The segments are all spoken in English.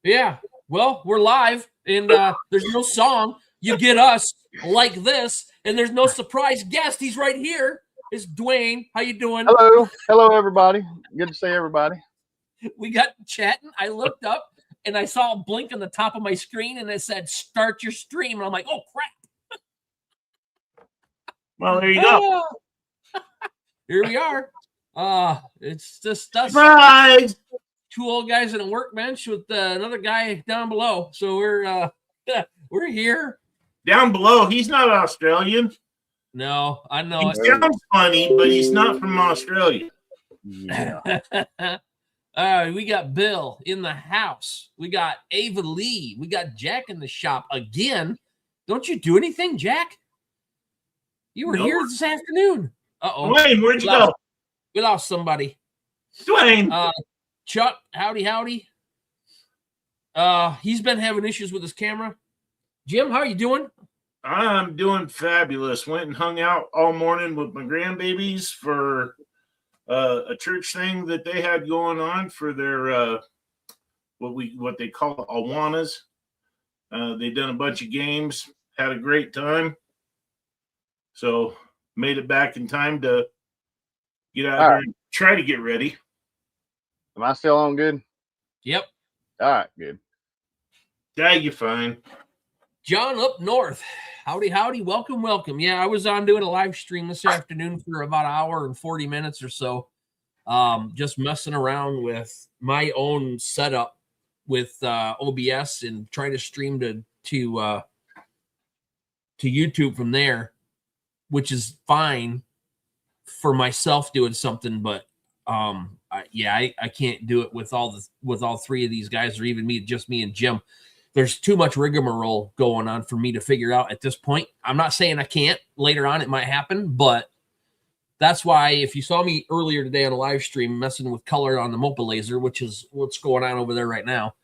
Yeah. Well, we're live, and there's no song. You get us like this, and there's no surprise guest. He's right here. It's Dwayne. How you doing? Hello, everybody. Good to see everybody. We got chatting. I looked up, and I saw a blink on the top of my screen, and it said, "Start your stream." And I'm like, "Oh, crap." Well, there you go. Here we are. It's just us. Surprise! Two old guys in a workbench with another guy down below. So we're here. Down below, he's not Australian. No, I know He it. sounds funny, but he's not from Australia. Yeah. We got Bill in the house. We got Ava Lee. We got Jack in the shop again. Don't you do anything, Jack? You were here this afternoon. Uh-oh. Dwayne, where'd you go? We lost somebody. Dwayne. Chuck, howdy. He's been having issues with his camera. Jim, how are you doing? I'm doing fabulous. Went and hung out all morning with my grandbabies for a church thing that they had going on for their what they call Awanas. They done a bunch of games, had a great time. So made it back in time to get out here and try to get ready. Am I still on good? Yep. All right, good. Yeah, you're fine. John up north. Howdy. Welcome. Yeah, I was on doing a live stream this afternoon for about an hour and 40 minutes or so. Just messing around with my own setup with OBS and trying to stream to YouTube from there, which is fine for myself doing something, but I can't do it with all three of these guys, or even just me and Jim. There's too much rigmarole going on for me to figure out at this point. I'm not saying I can't. Later on, it might happen, but that's why if you saw me earlier today on a live stream messing with color on the Mopa Laser, which is what's going on over there right now,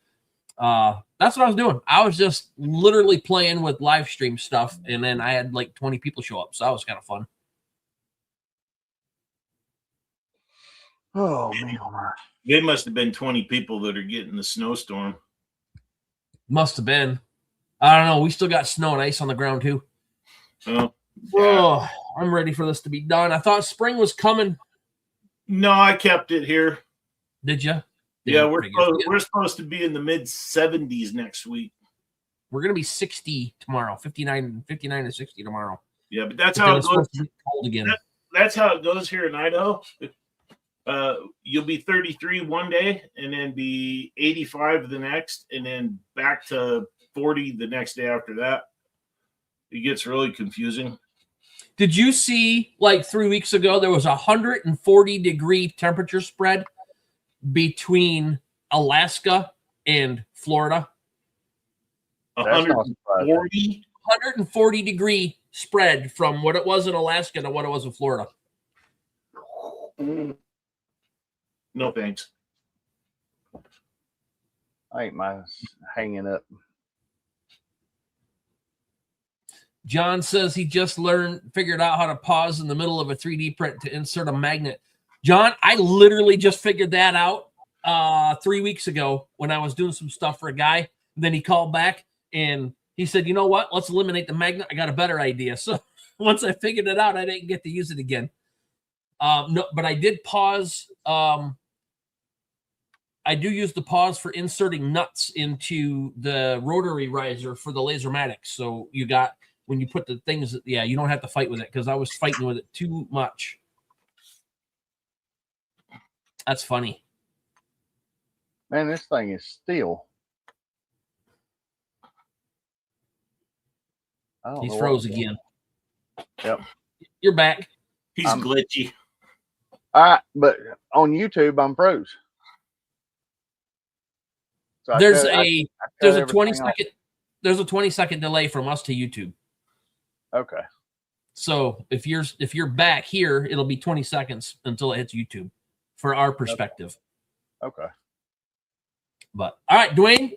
that's what I was doing. I was just literally playing with live stream stuff, and then I had like 20 people show up, so that was kind of fun. Oh, man. They must have been 20 people that are getting the snowstorm. Must have been. I don't know. We still got snow and ice on the ground, too. Oh, I'm ready for this to be done. I thought spring was coming. No, I kept it here. Did you? Yeah, we're supposed to be in the mid-70s next week. We're going to be 60 tomorrow, 59 to 60 tomorrow. Yeah, but that's how it goes. Cold again. That's how it goes here in Idaho. You'll be 33 one day and then be 85 the next, and then back to 40 the next day after that. It gets really confusing. Did you see, like 3 weeks ago, there was a 140-degree temperature spread between Alaska and Florida? 140-degree spread from what it was in Alaska to what it was in Florida. No thanks. I ain't my hanging up. John says he just figured out how to pause in the middle of a 3D print to insert a magnet. John, I literally just figured that out 3 weeks ago when I was doing some stuff for a guy. Then he called back and he said, "You know what? Let's eliminate the magnet. I got a better idea." So once I figured it out, I didn't get to use it again. No, but I did pause. I do use the pause for inserting nuts into the rotary riser for the Lasermatic. So you got, when you put the things, you don't have to fight with it, because I was fighting with it too much. That's funny. Man, this thing is still. He's froze again. Yep. You're back. He's glitchy. But on YouTube, I'm froze. So there's a 20-second delay from us to YouTube. Okay. So if you're back here, it'll be 20 seconds until it hits YouTube for our perspective. Okay. But all right, Dwayne,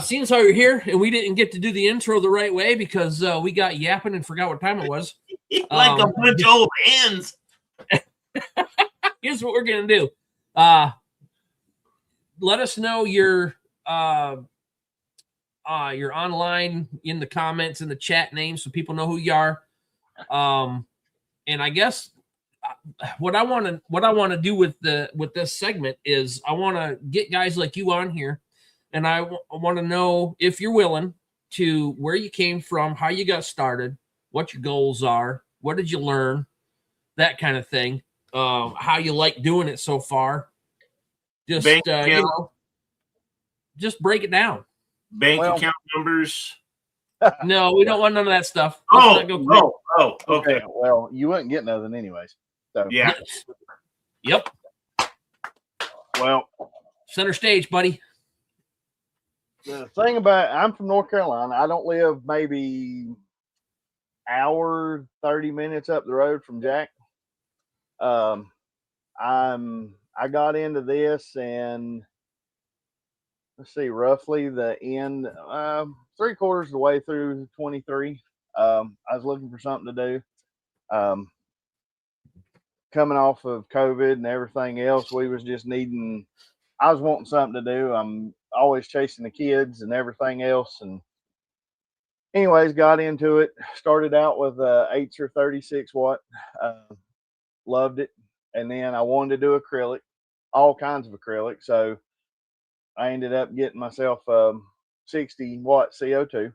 seeing as how you're here and we didn't get to do the intro the right way because we got yapping and forgot what time it was. Like a bunch of old hens. Here's what we're gonna do. Let us know your you're online in the comments in the chat name so people know who you are. And I guess what I want to do with this segment is I want to get guys like you on here, and I want to know if you're willing to where you came from, how you got started, what your goals are, what did you learn, that kind of thing. How you like doing it so far. Just just break it down. Bank account numbers. No, we don't want none of that stuff. Okay. Well, you wouldn't get nothing anyways. So yeah. Yep. Well, center stage, buddy. The thing about I'm from North Carolina. I don't live maybe hour 30 minutes up the road from Jack. I got into this and let's see, roughly the end, 3/4 of the way through 23. I was looking for something to do. Coming off of COVID and everything else, we was just needing. I was wanting something to do. I'm always chasing the kids and everything else. And anyways, got into it. Started out with 8 or 36 watt. Loved it. And then I wanted to do acrylic, all kinds of acrylic. So I ended up getting myself 60 watt CO2.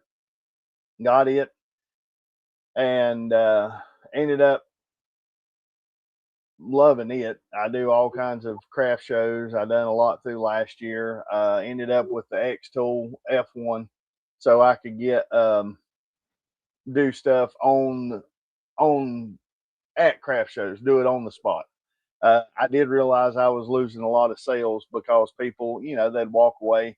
Got it. And ended up loving it. I do all kinds of craft shows. I done a lot through last year. Ended up with the X Tool F1 so I could get do stuff on at craft shows, do it on the spot. I did realize I was losing a lot of sales because people, they'd walk away,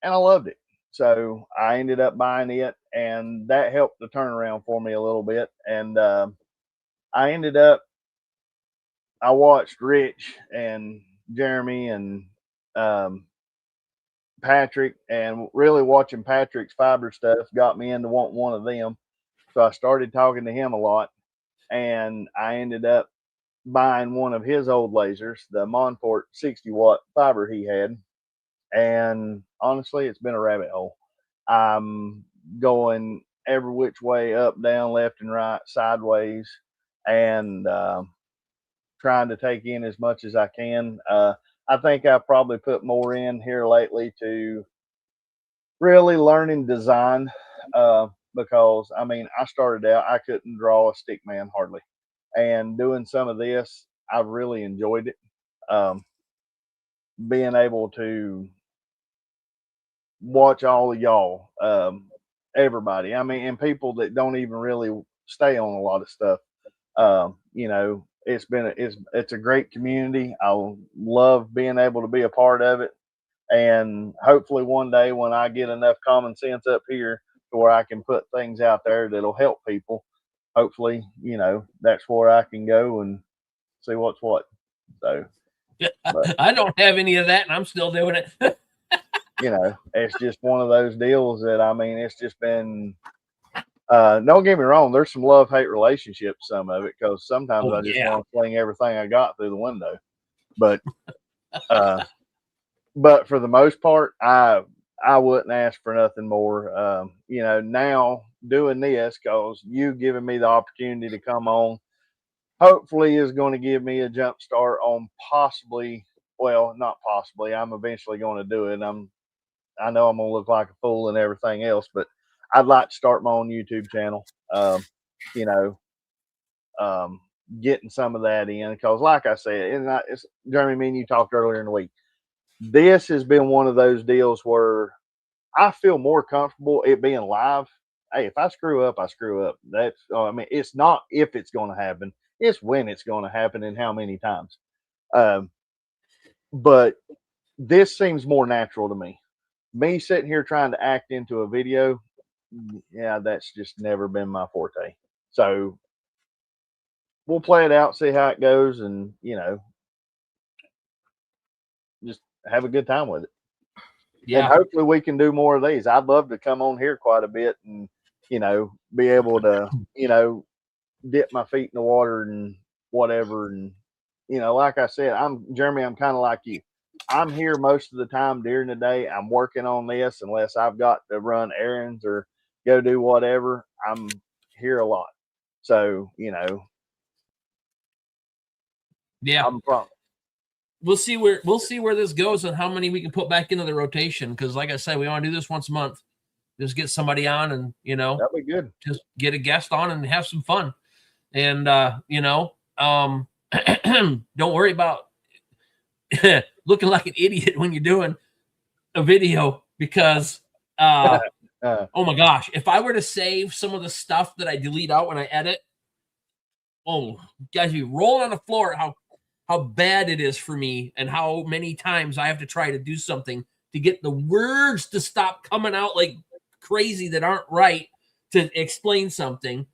and I loved it. So I ended up buying it, and that helped the turnaround for me a little bit. And I watched Rich and Jeremy and Patrick, and really watching Patrick's fiber stuff got me into wanting one of them. So I started talking to him a lot, and I ended up buying one of his old lasers, the Monfort 60 watt fiber he had. And honestly, it's been a rabbit hole. I'm going every which way, up, down, left and right, sideways, and trying to take in as much as I can. I think I probably put more in here lately to really learning design, because I started out, I couldn't draw a stick man hardly, and doing some of this, I've really enjoyed it. Being able to watch all of y'all, everybody, and people that don't even really stay on a lot of stuff. It's a great community. I love being able to be a part of it, and hopefully one day when I get enough common sense up here to where I can put things out there that'll help people, hopefully that's where I can go and see what's what. So I don't have any of that, and I'm still doing it. It's just one of those deals that it's just been. Don't get me wrong. There's some love-hate relationships, some of it, because sometimes I just want to fling everything I got through the window. But for the most part, I wouldn't ask for nothing more. Now doing this, because you giving me the opportunity to come on, hopefully is going to give me a jump start on possibly. Well, not possibly. I'm eventually going to do it. I know I'm going to look like a fool and everything else, but I'd like to start my own YouTube channel, getting some of that in, because like I said, it's Jeremy, me and you talked earlier in the week. This has been one of those deals where I feel more comfortable it being live. Hey, if I screw up, I screw up. It's not if it's going to happen, it's when it's going to happen and how many times. But this seems more natural to me. Me sitting here trying to act into a video, that's just never been my forte. So we'll play it out, see how it goes, and just have a good time with it. Yeah. And hopefully we can do more of these. I'd love to come on here quite a bit and be able to dip my feet in the water and whatever. And like I said, Jeremy, I'm kind of like you. I'm here most of the time during the day. I'm working on this unless I've got to run errands or go do whatever. I'm here a lot. So, Yeah. I'm from. We'll see where this goes and how many we can put back into the rotation. Because like I said, we want to do this once a month. Just get somebody on and, That'd be good. Just get a guest on and have some fun. And, don't worry about looking like an idiot when you're doing a video because, oh my gosh, if I were to save some of the stuff that I delete out when I edit, oh, guys, be rolling on the floor how bad it is for me and how many times I have to try to do something to get the words to stop coming out like crazy that aren't right to explain something,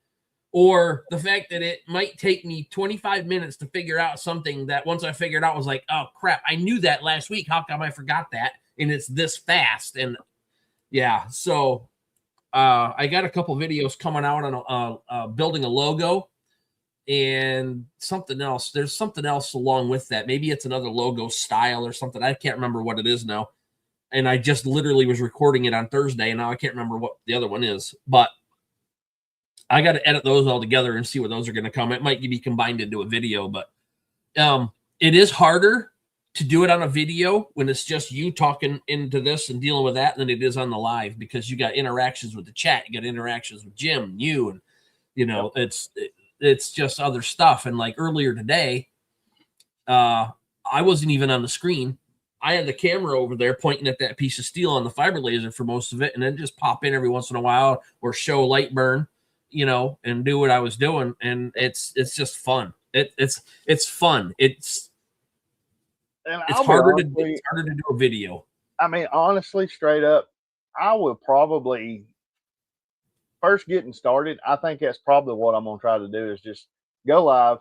or the fact that it might take me 25 minutes to figure out something that once I figured out was like, oh crap, I knew that last week. How come I forgot that? And it's this fast. And yeah, so I got a couple videos coming out on building a logo and something else. There's something else along with that. Maybe it's another logo style or something. I can't remember what it is now. And I just literally was recording it on Thursday, and now I can't remember what the other one is. But I got to edit those all together and see where those are going to come. It might be combined into a video, but it is harder to do it on a video when it's just you talking into this and dealing with that than it is on the live, because you got interactions with the chat, you got interactions with Jim and you, and it's just other stuff. And like earlier today, I wasn't even on the screen. I had the camera over there pointing at that piece of steel on the fiber laser for most of it, and then just pop in every once in a while or show light burn, and do what I was doing. And it's just fun. It's fun. It's harder to do a video. I mean, honestly, straight up, I will probably first getting started. I think that's probably what I'm gonna try to do is just go live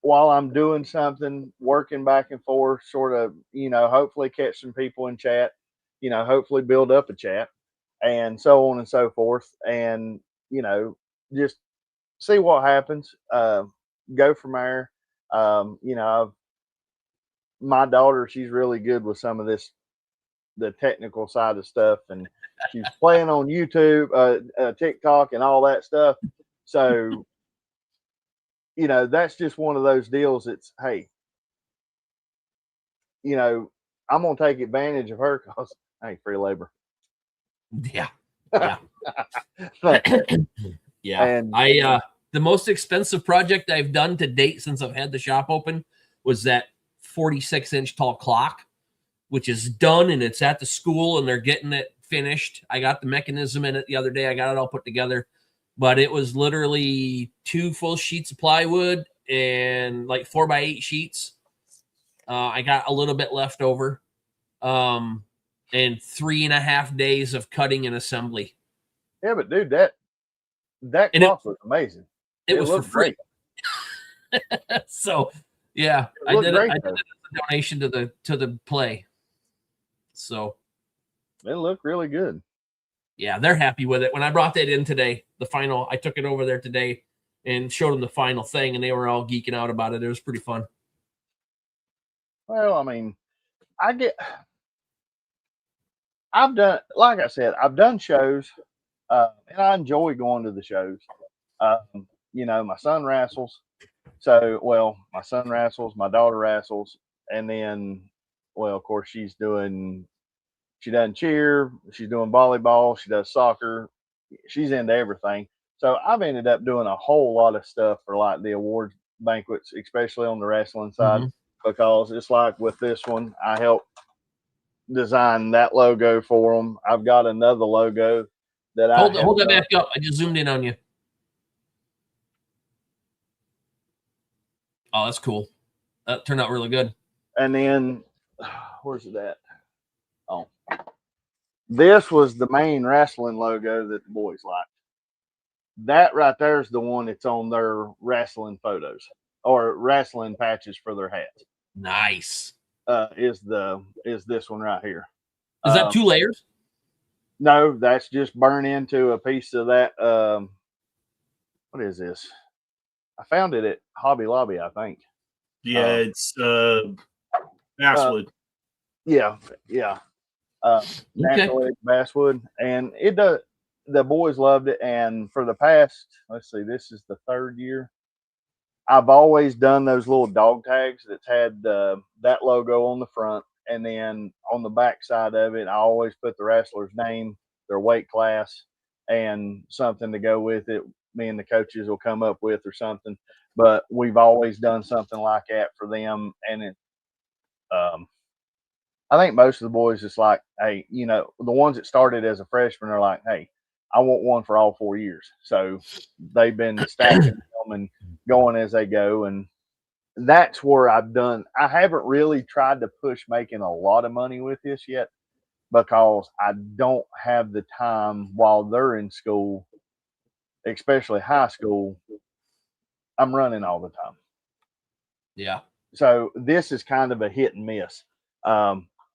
while I'm doing something, working back and forth, sort of, hopefully catch some people in chat, hopefully build up a chat and so on and so forth. And, just see what happens. Go from there. My daughter, she's really good with some of the technical side of stuff, and she's playing on YouTube, TikTok and all that stuff. So, that's just one of those deals. It's, hey, I'm going to take advantage of her because, hey, free labor. Yeah. Yeah. Yeah. And the most expensive project I've done to date since I've had the shop open was that 46-inch tall clock, which is done and it's at the school and they're getting it finished. I got the mechanism in it the other day. I got it all put together, but it was literally 2 full sheets of plywood and like 4x8 sheets. I got a little bit left over, and 3.5 days of cutting and assembly. Yeah, but dude, that cloth was amazing. It was for free. So yeah, I did it as a donation to the play. So it looked really good. Yeah, they're happy with it. When I brought that in today, I took it over there today and showed them the final thing, and they were all geeking out about it. It was pretty fun. Well, I mean, I've done shows, and I enjoy going to the shows. My son wrestles. So, my son wrestles, my daughter wrestles, and then, of course, she does cheer, she's doing volleyball, she does soccer, she's into everything. So I've ended up doing a whole lot of stuff for like the awards banquets, especially on the wrestling side, because it's like with this one, I helped design that logo for them. I've got another logo that hold that back up. I just zoomed in on you. Oh, that's cool. That turned out really good. And then, where's it at? Oh, this was the main wrestling logo that the boys liked. That right there is the one that's on their wrestling photos or wrestling patches for their hats. Nice. Is this one right here? Is that 2 layers? No, that's just burn into a piece of that. What is this? I found it at Hobby Lobby, I think. Yeah, it's Basswood. Yeah. Natural edge basswood, and it does. The boys loved it, and for the past, let's see, this is the 3rd year. I've always done those little dog tags that's had that logo on the front, and then on the back side of it, I always put the wrestler's name, their weight class, and something to go with it. Me and the coaches will come up with or something. But we've always done something like that for them, and it. I think most of the boys it's like, hey, the ones that started as a freshman are like, hey, I want one for all 4 years. So they've been stacking them and going as they go. And that's where I haven't really tried to push making a lot of money with this yet because I don't have the time while they're in school, especially high school. I'm running all the time. Yeah. So this is kind of a hit and miss.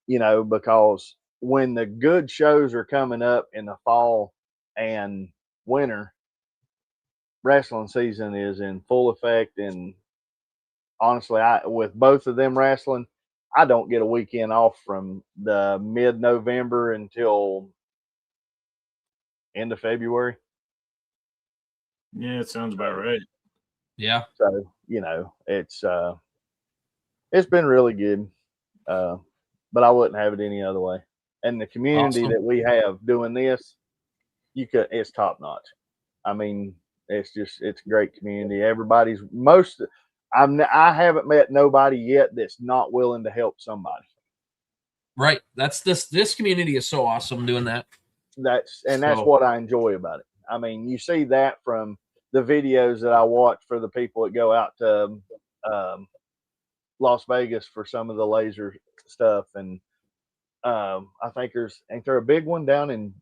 Because when the good shows are coming up in the fall and winter, wrestling season is in full effect. And honestly, with both of them wrestling, I don't get a weekend off from the mid-November until end of February. Yeah, it sounds about right. Yeah. So, it's been really good. But I wouldn't have it any other way. And the community that we have doing this, it's top notch. I mean, it's a great community. I haven't met nobody yet that's not willing to help somebody. Right. That's this community is so awesome doing that. That's what I enjoy about it. I mean, you see that from the videos that I watch for the people that go out to Las Vegas for some of the laser stuff, and I think ain't there a big one down in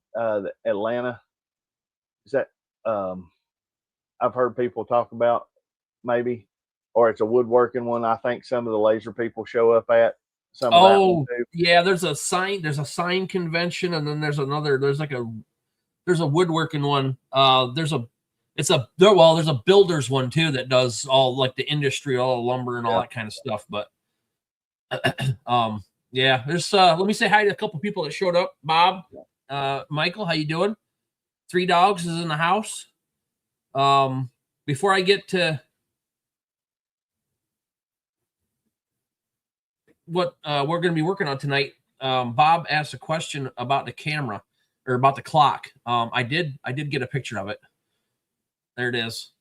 Atlanta? Is that I've heard people talk about maybe, or it's a woodworking one. I think some of the laser people show up at some. Of that one too. Yeah, there's a sign convention, and then there's a woodworking one. There's a builder's one too that does all like the industry, all the lumber and all that kind of stuff. But yeah, there's let me say hi to a couple people that showed up. Bob, Michael, how you doing? 3 Dogs is in the house. Before I get to what we're going to be working on tonight, Bob asked a question about the camera or about the clock. I did get a picture of it. There it is.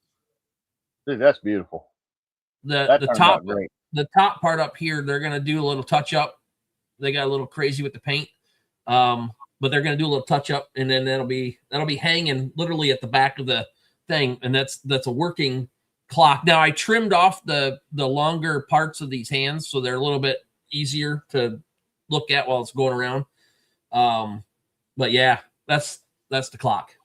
Dude, that's beautiful. The top part up here, they're going to do a little touch up. They got a little crazy with the paint. But they're going to do a little touch up, and then that'll be hanging literally at the back of the thing. And that's a working clock. Now I trimmed off the longer parts of these hands, so they're a little bit easier to look at while it's going around. But yeah, that's the clock.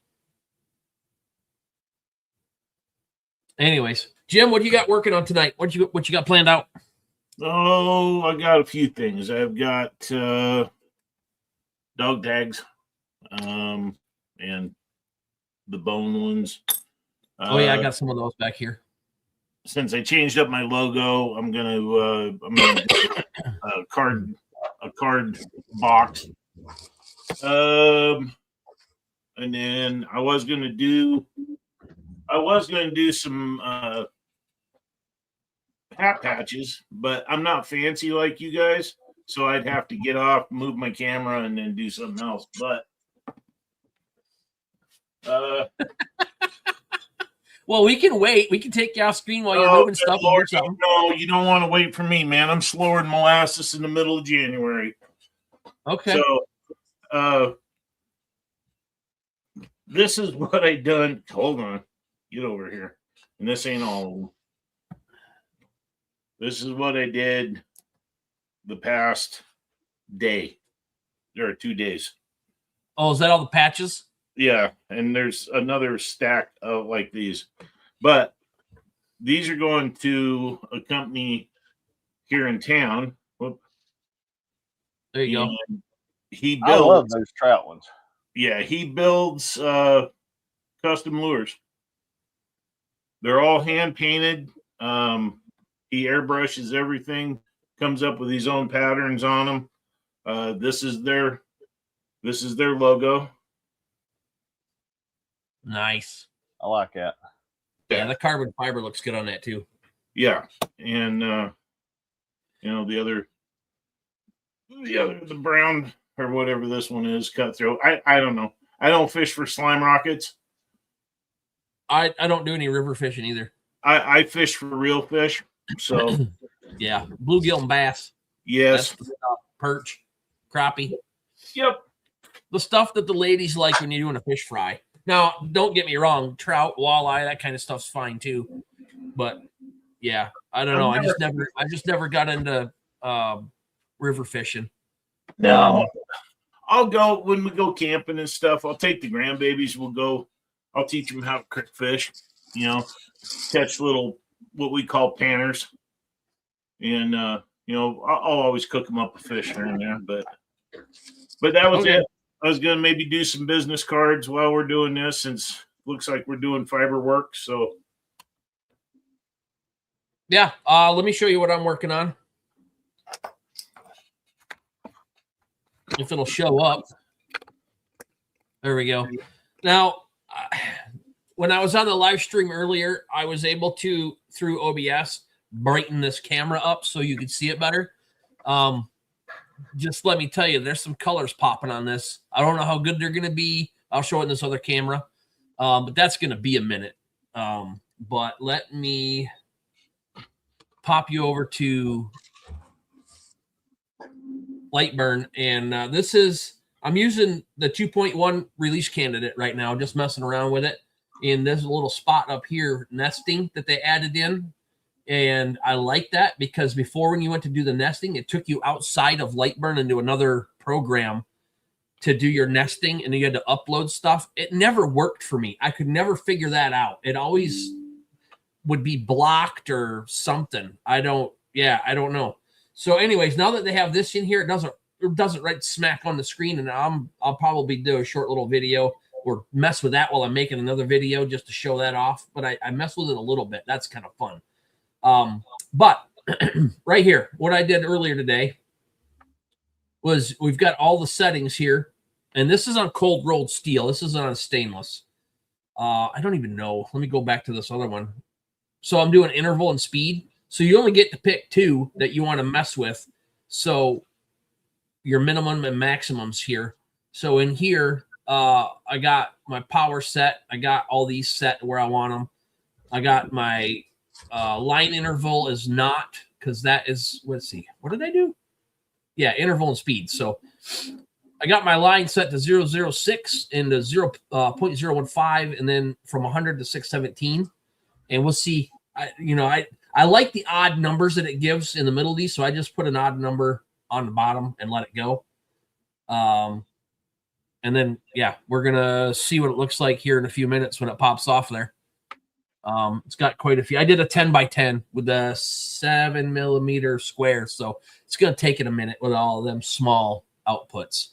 Anyways, Jim, what do you got working on tonight? What you got planned out? Oh, I got a few things. I've got dog tags, and the bone ones. I got some of those back here. Since I changed up my logo, I'm gonna do a card box. And then I was gonna do some hat patches, but I'm not fancy like you guys, so I'd have to get off, move my camera, and then do something else. But well, we can wait. We can take you off screen while you're moving stuff. Lord, no, you don't want to wait for me, man. I'm slower than molasses in the middle of January. Okay. So, this is what I done. Hold on, get over here. And this ain't all of them. This is what I did the past day. There are 2 days. Oh, is that all the patches? Yeah, and there's another stack of like these. But these are going to a company here in town. Whoop. There you go. He builds, I love those trout ones. Yeah, he builds custom lures. They're all hand painted. He airbrushes everything. comes up with his own patterns on them. This is their logo. Nice. I like that. Yeah, the carbon fiber looks good on that too. Yeah, and the brown or whatever this one is, cutthroat. I don't know. I don't fish for slime rockets. I don't do any river fishing either. I fish for real fish. So yeah, bluegill and bass. Yes. That's the stuff. Perch, crappie. Yep. The stuff that the ladies like when you're doing a fish fry. Now, don't get me wrong, trout, walleye, that kind of stuff's fine too. But yeah, I don't know. I just never got into river fishing. No. I'll go when we go camping and stuff. I'll take the grandbabies. I'll teach them how to cook fish, catch little, what we call panners. And, I'll always cook them up a fish here and there, but that was it. I was going to maybe do some business cards while we're doing this, since it looks like we're doing fiber work. So yeah, let me show you what I'm working on. If it'll show up. There we go. Now, when I was on the live stream earlier, I was able to, through OBS, brighten this camera up so you could see it better. Just let me tell you, there's some colors popping on this. I don't know how good they're going to be. I'll show it in this other camera, but that's going to be a minute. But let me pop you over to Lightburn, and I'm using the 2.1 release candidate right now, just messing around with it. And there's a little spot up here, nesting, that they added in. And I like that because before, when you went to do the nesting, it took you outside of Lightburn into another program to do your nesting, and you had to upload stuff. It never worked for me. I could never figure that out. It always would be blocked or something. I don't know. So anyways, now that they have this in here, it doesn't right smack on the screen, and I'll probably do a short little video or mess with that while I'm making another video just to show that off. But I mess with it a little bit. That's kind of fun. But right here, what I did earlier today was we've got all the settings here, and this is on cold rolled steel. This isn't on stainless. I don't even know. Let me go back to this other one. So I'm doing interval and speed. So you only get to pick two that you want to mess with. So your minimum and maximums here. So in here, I got my power set. I got all these set where I want them. I got my line interval is not, because that is, let's see, what did I do? Yeah, interval and speed. So I got my line set to 0.006 and to 0.015, and then from 100 to 617. And we'll see. I like the odd numbers that it gives in the middle of these, so I just put an odd number on the bottom and let it go. And then, yeah, we're going to see what it looks like here in a few minutes when it pops off there. It's got quite a few. I did a 10 by 10 with a 7mm square, so it's going to take it a minute with all of them small outputs.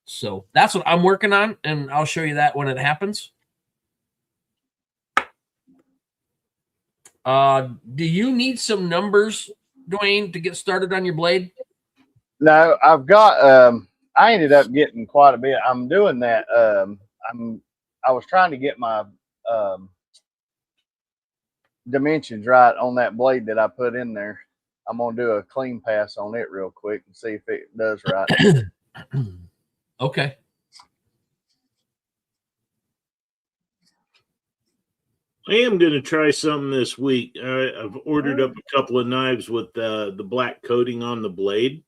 So that's what I'm working on, and I'll show you that when it happens. Do you need some numbers, Dwayne, to get started on your blade? No, I've got, I ended up getting quite a bit. I'm doing that. I was trying to get my, dimensions right on that blade that I put in there. I'm going to do a clean pass on it real quick and see if it does right. Okay. I am going to try something this week. I've ordered up a couple of knives with the black coating on the blade.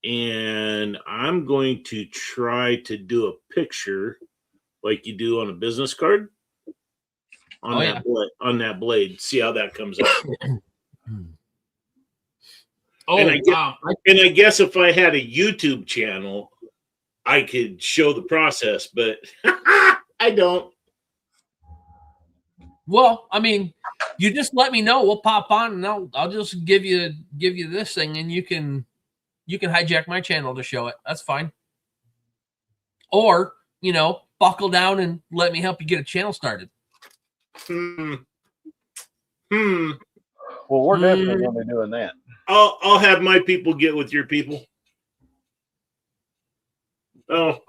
And I'm going to try to do a picture like you do on a business card on that blade. See how that comes out. And I guess if I had a YouTube channel, I could show the process, but I don't. Well, I mean, you just let me know. We'll pop on, and I'll just give you this thing, and you can hijack my channel to show it. That's fine. Or, buckle down and let me help you get a channel started. Well, we're definitely going to be doing that. I'll have my people get with your people. Oh,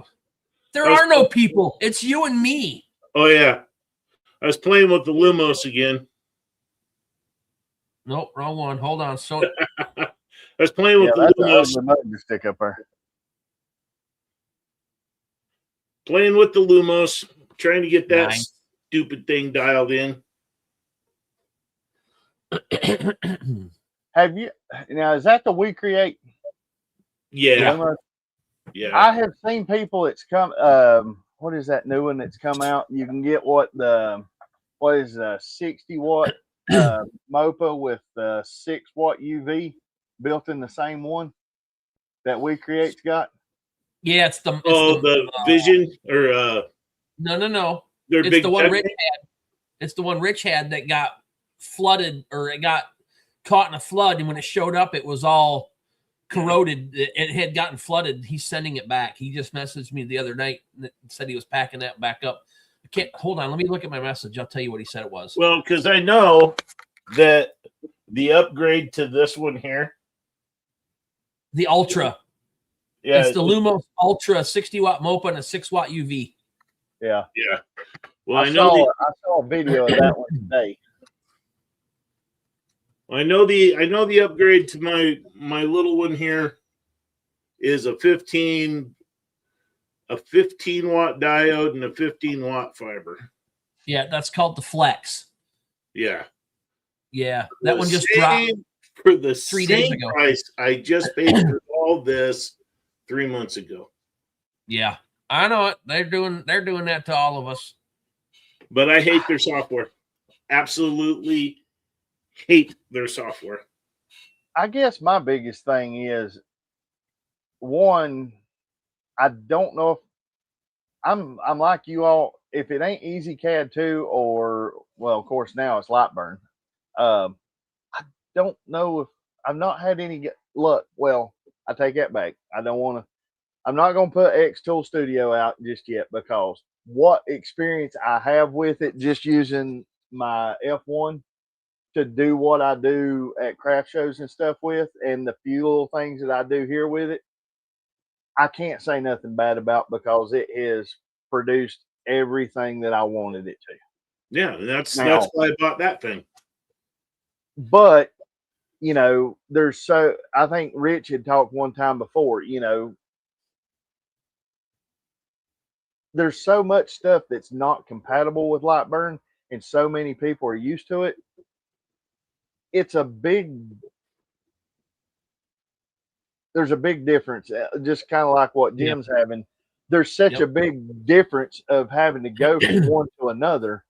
There are no people. It's you and me. oh yeah. I was playing with the Lumos again. Nope, wrong one. Hold on. So I was playing with the that's an Lumos. ugly mug to stick up there. Playing with the Lumos, trying to get that Nice. stupid thing dialed in. Have you now? Is that the We Create? Yeah. Yeah. I have seen people. It's come. What is that new one that's come out? You can get what is a 60-watt MOPA with 6-watt UV built in the same one that We Create's got. Yeah, it's the Vision or no. They're It's big the one tech- Rich had. It's the one Rich had that got flooded, or it got caught in a flood, and when it showed up, it was all corroded. It had gotten flooded. He's sending it back. He just messaged me the other night and said he was packing that back up. I can't hold on. Let me look at my message. I'll tell you what he said it was. Well, because I know that the upgrade to this one here, The Ultra. yeah, It's the Lumos Ultra 60-watt MOPA and a 6-watt UV. Yeah. yeah. Well, I saw a video of that one today. I know the upgrade to my little one here is a 15 watt diode and a 15-watt fiber. Yeah, that's called the Flex. Yeah. Yeah, that one just dropped for the 3 days ago. Price I just paid for all this 3 months ago. Yeah, I know it. They're doing that to all of us. But I hate their software. Absolutely hate their software. I guess my biggest thing is, one, I don't know if I'm like you all. If it ain't EasyCAD 2 or, well, of course now it's Lightburn. I don't know if I've not had any luck. Well, I take that back. I'm not going to put X Tool Studio out just yet, because what experience I have with it, just using my F1 to do what I do at craft shows and stuff with, and the few little things that I do here with it, I can't say nothing bad about, because it has produced everything that I wanted it to. Yeah, that's why I bought that thing. But, I think Rich had talked one time before, there's so much stuff that's not compatible with Lightburn, and so many people are used to it. There's a big difference, just kind of like what Jim's having. There's such a big difference of having to go from one to another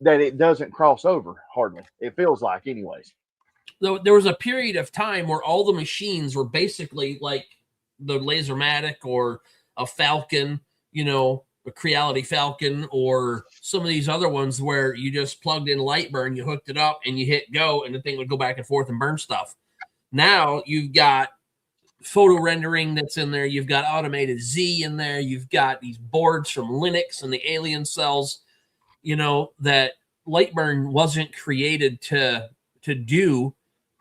that it doesn't cross over hardly. It feels like, anyways. There was a period of time where all the machines were basically like the Lasermatic or a Falcon, a Creality Falcon, or some of these other ones where you just plugged in Lightburn, you hooked it up, and you hit go, and the thing would go back and forth and burn stuff. Now you've got photo rendering that's in there. You've got Automated Z in there. You've got these boards from Linux and the Alien cells, that Lightburn wasn't created to do.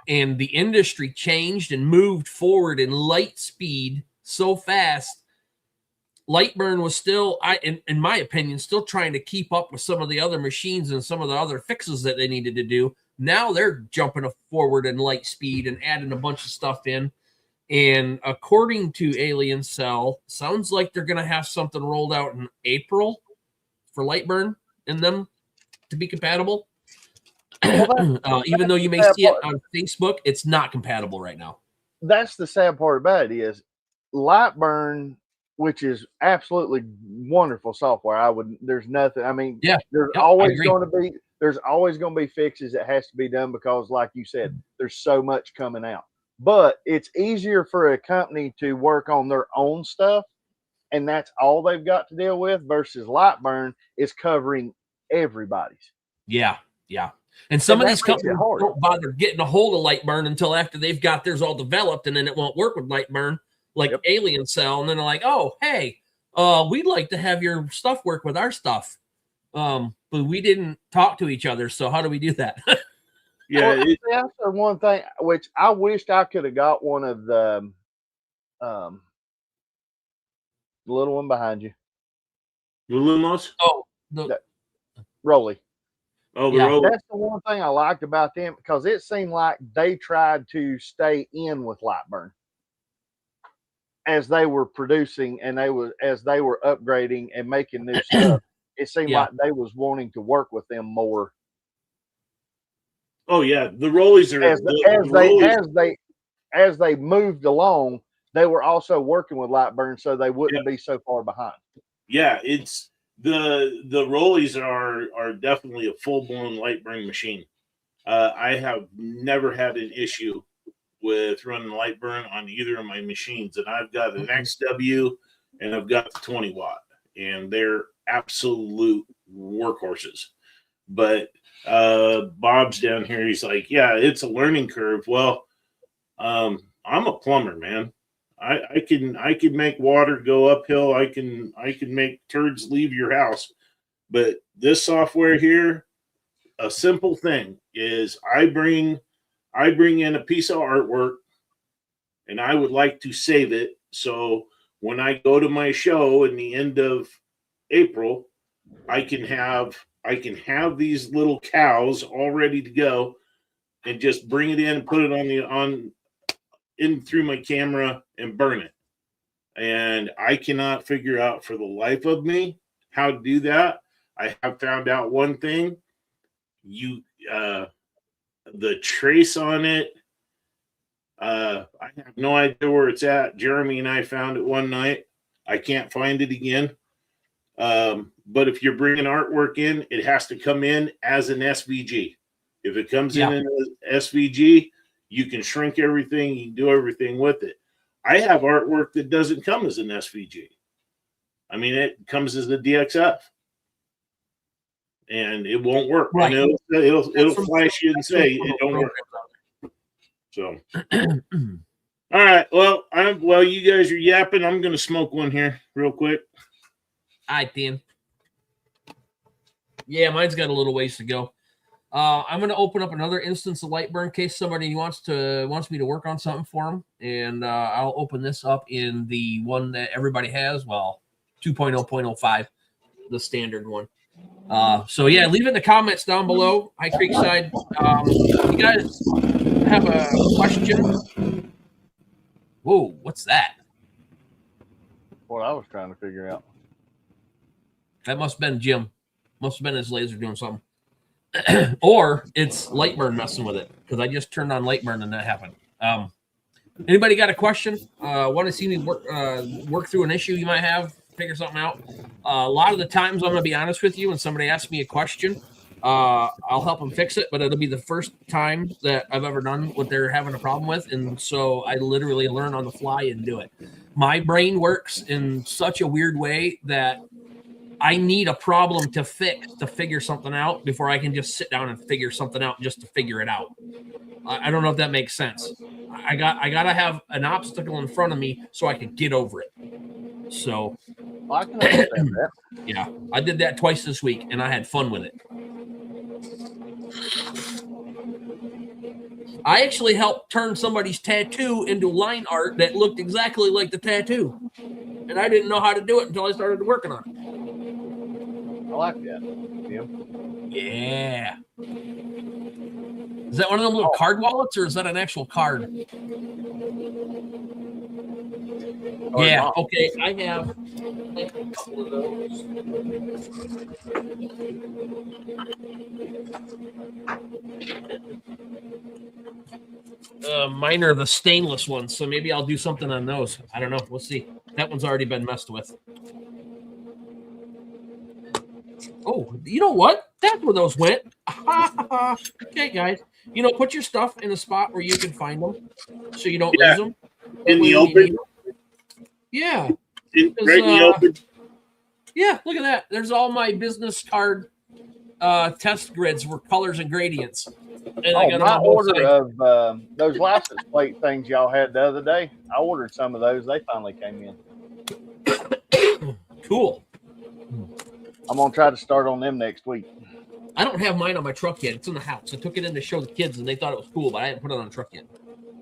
And the industry changed and moved forward in light speed so fast. Lightburn was still, in my opinion, still trying to keep up with some of the other machines and some of the other fixes that they needed to do. Now they're jumping forward in light speed and adding a bunch of stuff in. And according to Alien Cell, sounds like they're going to have something rolled out in April for Lightburn in them to be compatible. Even though you may see it on Facebook, it's not compatible right now. That's the sad part about it, is Lightburn, which is absolutely wonderful software. There's nothing. I mean, there's always going to be fixes that has to be done, because, like you said, there's so much coming out. But it's easier for a company to work on their own stuff, and that's all they've got to deal with, versus Lightburn is covering everybody's. Yeah. And some of these companies don't bother getting a hold of Lightburn until after they've got theirs all developed, and then it won't work with Lightburn, like Alien Cell. And then they're like, oh, hey, we'd like to have your stuff work with our stuff. But we didn't talk to each other, so how do we do that? Yeah, Well, see, that's the one thing which I wished I could have got one of the little one behind you, the Lumos. Oh, the, that Rolly. Oh, the Yeah. roller. That's the one thing I liked about them because it seemed like they tried to stay in with Lightburn as they were producing and as they were upgrading and making new stuff. It seemed Yeah. like they was wanting to work with them more Oh yeah, the rollies are as they moved along. They were also working with Lightburn so they wouldn't be so far behind. Yeah, it's the rollies are definitely a full blown Lightburn machine. I have never had an issue with running Lightburn on either of my machines, and I've got an XW and I've got the 20 watt, and they're absolute workhorses. But Bob's down here. He's like, yeah, it's a learning curve. Well, I'm a plumber, man. I can make water go uphill. I can make turds leave your house. But this software here, a simple thing is I bring in a piece of artwork and I would like to save it. So when I go to my show in the end of April, I can have these little cows all ready to go and just bring it in and put it on in through my camera and burn it. And I cannot figure out for the life of me how to do that. I have found out one thing. The trace on it, I have no idea where it's at. Jeremy and I found it one night. I can't find it again. But if you're bringing artwork in, it has to come in as an SVG. If it comes in an SVG, you can shrink everything. You can do everything with it. I have artwork that doesn't come as an SVG. I mean, it comes as a DXF, and it won't work. Right. And it'll flash you and say it don't work. So, all right. Well, while you guys are yapping, I'm going to smoke one here real quick. All right, Dan. Yeah, mine's got a little ways to go. I'm going to open up another instance of Lightburn in case somebody wants me to work on something for them, and I'll open this up in the one that everybody has. Well, 2.0.05, the standard one. So yeah, leave it in the comments down below. High Creekside. You guys have a question? Whoa, what's that? What I was trying to figure out. That must have been Jim. Must have been his laser doing something. Or it's Lightburn messing with it because I just turned on Lightburn and that happened. Anybody got a question? Want to see me work through an issue you might have? Figure something out. A lot of the times, I'm going to be honest with you. When somebody asks me a question, I'll help them fix it, but it'll be the first time that I've ever done what they're having a problem with, and so I literally learn on the fly and do it. My brain works in such a weird way that I need a problem to fix to figure something out before I can just sit down and figure something out just to figure it out. I don't know if that makes sense. I gotta have an obstacle in front of me so I can get over it. So I can understand that. Yeah, I did that twice this week and I had fun with it. I actually helped turn somebody's tattoo into line art that looked exactly like the tattoo. And I didn't know how to do it until I started working on it. I like that. Jim. Yeah. Is that one of them little card wallets or is that an actual card? Yeah, not. okay. I have a couple of those. Mine are the stainless ones, so maybe I'll do something on those. I don't know. We'll see. That one's already been messed with. Oh, you know what? That's where those went. Okay, guys. Put your stuff in a spot where you can find them so you don't lose them. In the open? Yeah. Right in the open? Yeah, look at that. There's all my business card test grids for colors and gradients. And I got my order of those license plate things y'all had the other day, I ordered some of those. They finally came in. Cool. I'm going to try to start on them next week. I don't have mine on my truck yet. It's in the house. I took it in to show the kids, and they thought it was cool, but I didn't put it on the truck yet.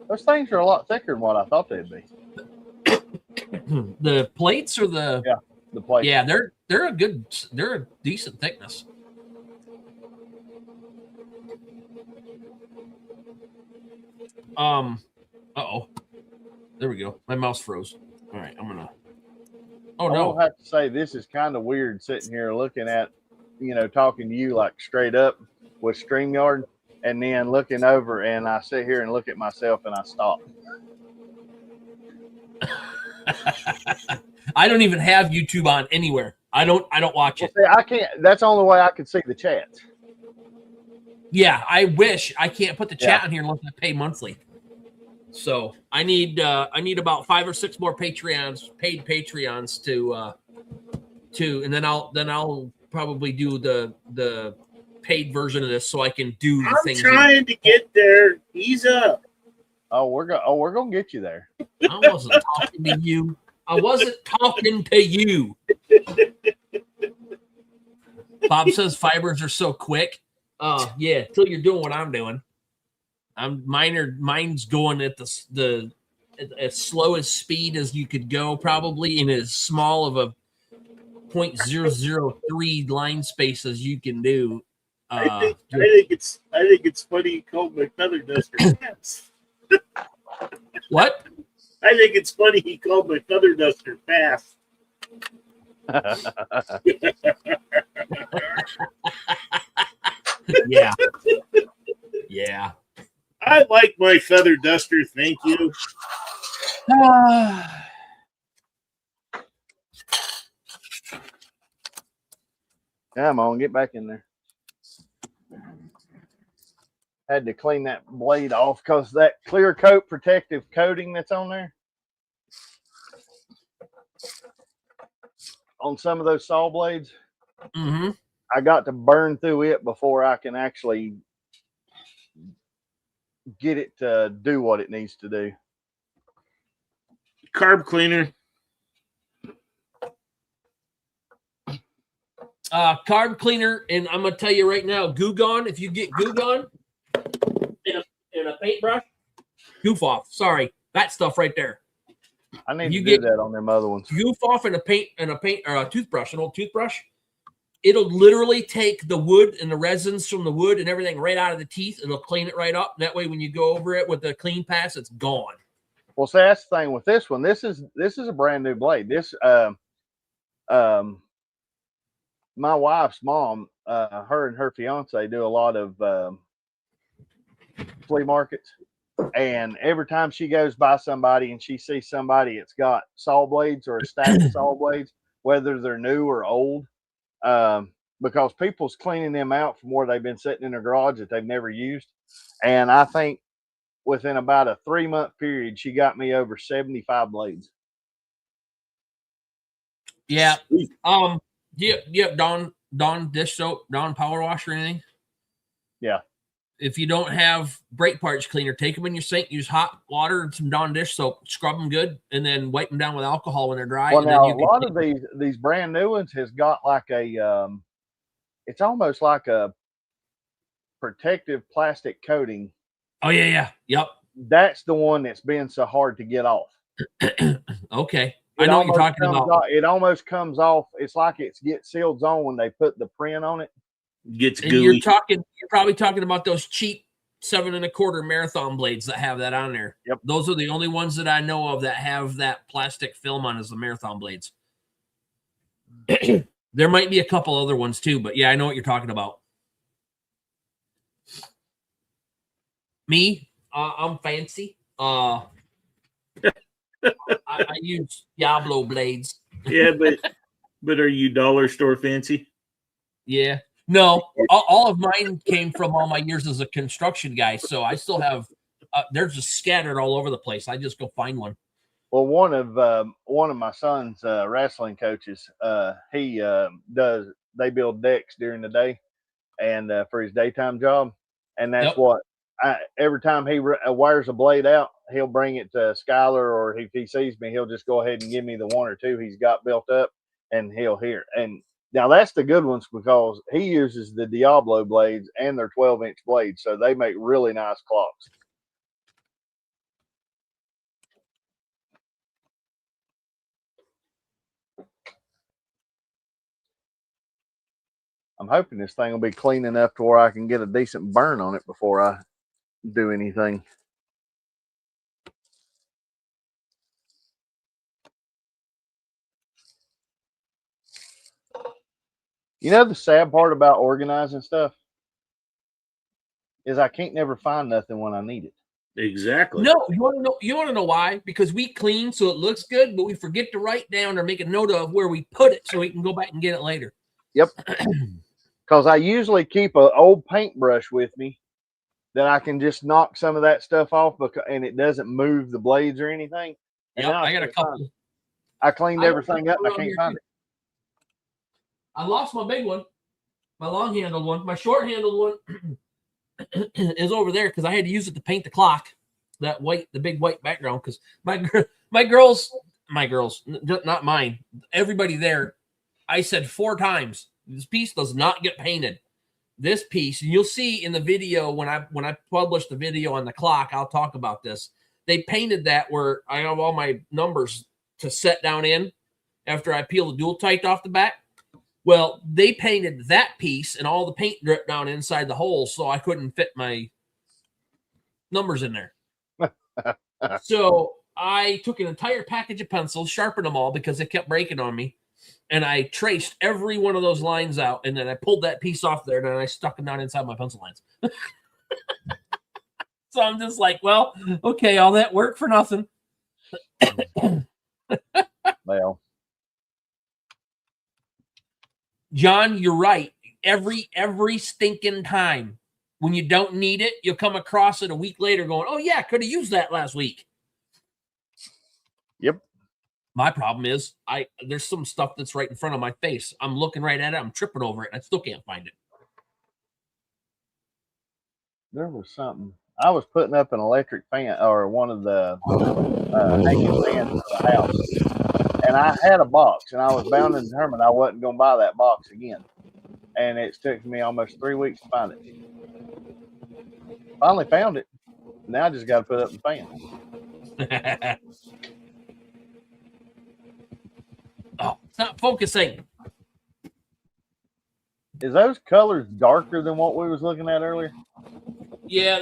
Those things are a lot thicker than what I thought they'd be. The plates or the The plates. Yeah, they're a decent thickness. Uh-oh. There we go. My mouse froze. All right, I'm gonna. Oh I no. will have to say this is kind of weird sitting here looking at, talking to you like straight up with StreamYard, and then looking over and I sit here and look at myself and I stop. I don't even have YouTube on anywhere. I don't watch it. Well, see, I can't. That's the only way I can see the chats. Yeah, I wish. I can't put the chat on here unless I pay monthly. So I need about 5 or 6 more paid Patreons to and then I'll probably do the paid version of this so I can do the things. I'm trying to get there. Ease up. Oh, we're gonna get you there. I wasn't talking to you. I wasn't talking to you. Bob says fibers are so quick. Yeah, till you're doing what I'm doing. Mine's going at the as slow as speed as you could go, probably in as small of a 0.003 line space as you can do. I think it's funny you called my feather duster fast. What? I think it's funny he called my feather duster fast. Yeah. Yeah. I like my feather duster, thank you. Come on, get back in there. Had to clean that blade off because that clear coat protective coating that's on there on some of those saw blades. Mm-hmm. I got to burn through it before I can actually get it to do what it needs to do. Carb cleaner. Carb cleaner, and I'm gonna tell you right now, Goo Gone. If you get Goo Gone in a paintbrush, goof off. Sorry, that stuff right there. I need to do that on them other ones. Goof off in a paint or a toothbrush, an old toothbrush. It'll literally take the wood and the resins from the wood and everything right out of the teeth. It'll clean it right up. That way, when you go over it with the clean pass, it's gone. Well, see, that's the thing with this one. This is a brand new blade. This my wife's mom, her and her fiance do a lot of flea markets, and every time she goes by somebody and she sees somebody that's got saw blades or a stack of saw blades, whether they're new or old, because people's cleaning them out from where they've been sitting in their garage that they've never used. And I think within about a 3-month period, she got me over 75 blades. Yeah. Do you have Dawn dish soap, Dawn power wash or anything? Yeah. If you don't have brake parts cleaner, take them in your sink, use hot water and some Dawn dish soap, scrub them good, and then wipe them down with alcohol when they're dry. Well, and now then a lot of these brand new ones has got like a it's almost like a protective plastic coating. Oh yeah. Yep. That's the one that's been so hard to get off. Okay. I know what you're talking about. It almost comes off. It's like it gets sealed on when they put the print on it. Gets and gooey. You're probably talking about those cheap 7 1/4 marathon blades that have that on there. Yep. Those are the only ones that I know of that have that plastic film on as the marathon blades. There might be a couple other ones too, but yeah, I know what you're talking about. Me, I'm fancy. I use Diablo blades. Yeah, but are you dollar store fancy? Yeah. No, all of mine came from all my years as a construction guy, so I still have. They're just scattered all over the place. I just go find one. Well, one of my son's wrestling coaches, he does. They build decks during the day, and for his daytime job, and that's what. Every time he wires a blade out, he'll bring it to Skylar, or if he sees me, he'll just go ahead and give me the 1 or 2 he's got built up, and he'll hear. And Now that's the good ones because he uses the Diablo blades and they're 12-inch blades, so they make really nice clocks. I'm hoping this thing will be clean enough to where I can get a decent burn on it before I do anything. You know the sad part about organizing stuff is I can't never find nothing when I need it. Exactly. No, you want to know? You want to know why? Because we clean so it looks good, but we forget to write down or make a note of where we put it so we can go back and get it later. Yep. Because I usually keep an old paintbrush with me that I can just knock some of that stuff off and it doesn't move the blades or anything. And Yep, now I got a couple. I cleaned everything up and I can't find it. I lost my big one, my long-handled one. My short-handled one is over there because I had to use it to paint the clock. The big white background. Because my girls, not mine. Everybody there, I said 4 times, this piece does not get painted. This piece, and you'll see in the video when I publish the video on the clock, I'll talk about this. They painted that where I have all my numbers to set down in after I peel the dual tight off the back. Well, they painted that piece and all the paint dripped down inside the hole, so I couldn't fit my numbers in there. So I took an entire package of pencils, sharpened them all because they kept breaking on me, and I traced every one of those lines out, and then I pulled that piece off there, and then I stuck them down inside my pencil lines. So I'm just like, well, okay, all that work for nothing. Well, John, you're right. Every stinking time when you don't need it, you'll come across it a week later going, oh yeah, could have used that last week. Yep. My problem is there's some stuff that's right in front of my face. I'm looking right at it. I'm tripping over it. And I still can't find it. There was something. I was putting up an electric fan or one of the hanging fans in the house. And I had a box and I was bound and determined I wasn't going to buy that box again. And it took me almost 3 weeks to find it. Finally found it. Now I just got to put up the fan. Oh, it's not focusing. Is those colors darker than what we was looking at earlier? Yeah,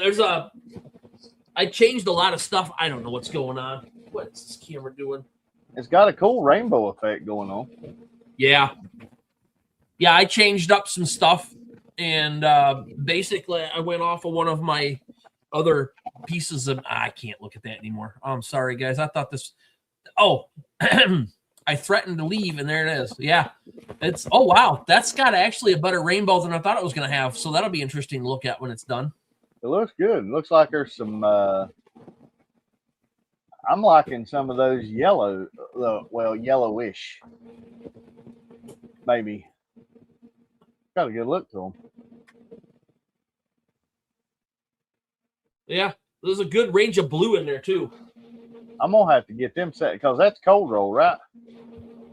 I changed a lot of stuff. I don't know what's going on. What's this camera doing? It's got a cool rainbow effect going on. Yeah. Yeah, I changed up some stuff. And basically, I went off of one of my other pieces of... I can't look at that anymore. I'm sorry, guys. I thought this... Oh, I threatened to leave, and there it is. Yeah. It's... Oh, wow. That's got actually a better rainbow than I thought it was going to have. So that'll be interesting to look at when it's done. It looks good. It looks like there's some... I'm liking some of those yellow... well, yellowish. Maybe. Got a good look to them. Yeah, there's a good range of blue in there too. I'm gonna have to get them set because that's cold roll, right?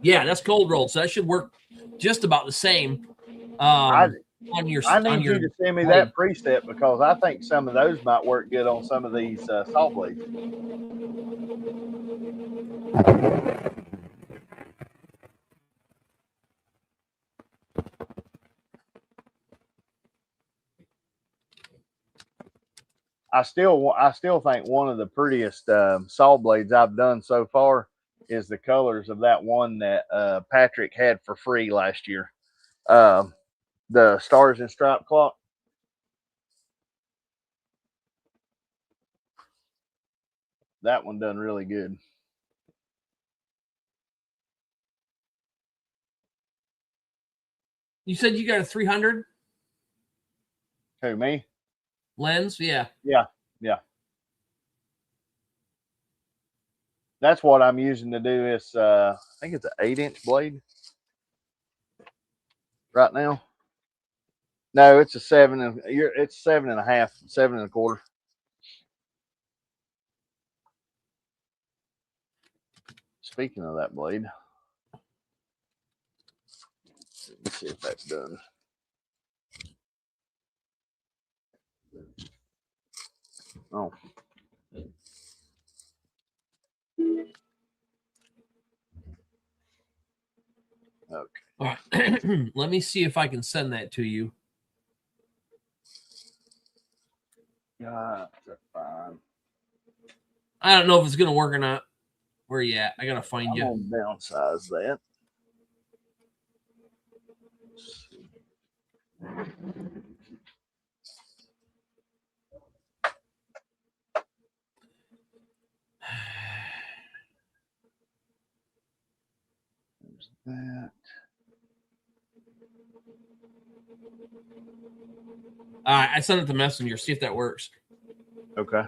Yeah, that's cold rolled, so that should work just about the same. I on your. need you to send me that preset because I think some of those might work good on some of these saw blades. I still think one of the prettiest saw blades I've done so far is the colors of that one that Patrick had for free last year. The Stars and Stripe clock. That one done really good. You said you got a 300? Who, me? Lens? Yeah. Yeah. That's what I'm using to do this. I think it's an 8-inch blade right now. No, it's a 7. It's 7.5, 7.25. Speaking of that blade, see if that's done. Oh. Okay. All right. Let me see if I can send that to you. That's fine. I don't know if it's gonna work or not. Where you at? I gotta find I'm you. gonna downsize that. There's that. I sent it to Messenger. See if that works. Okay.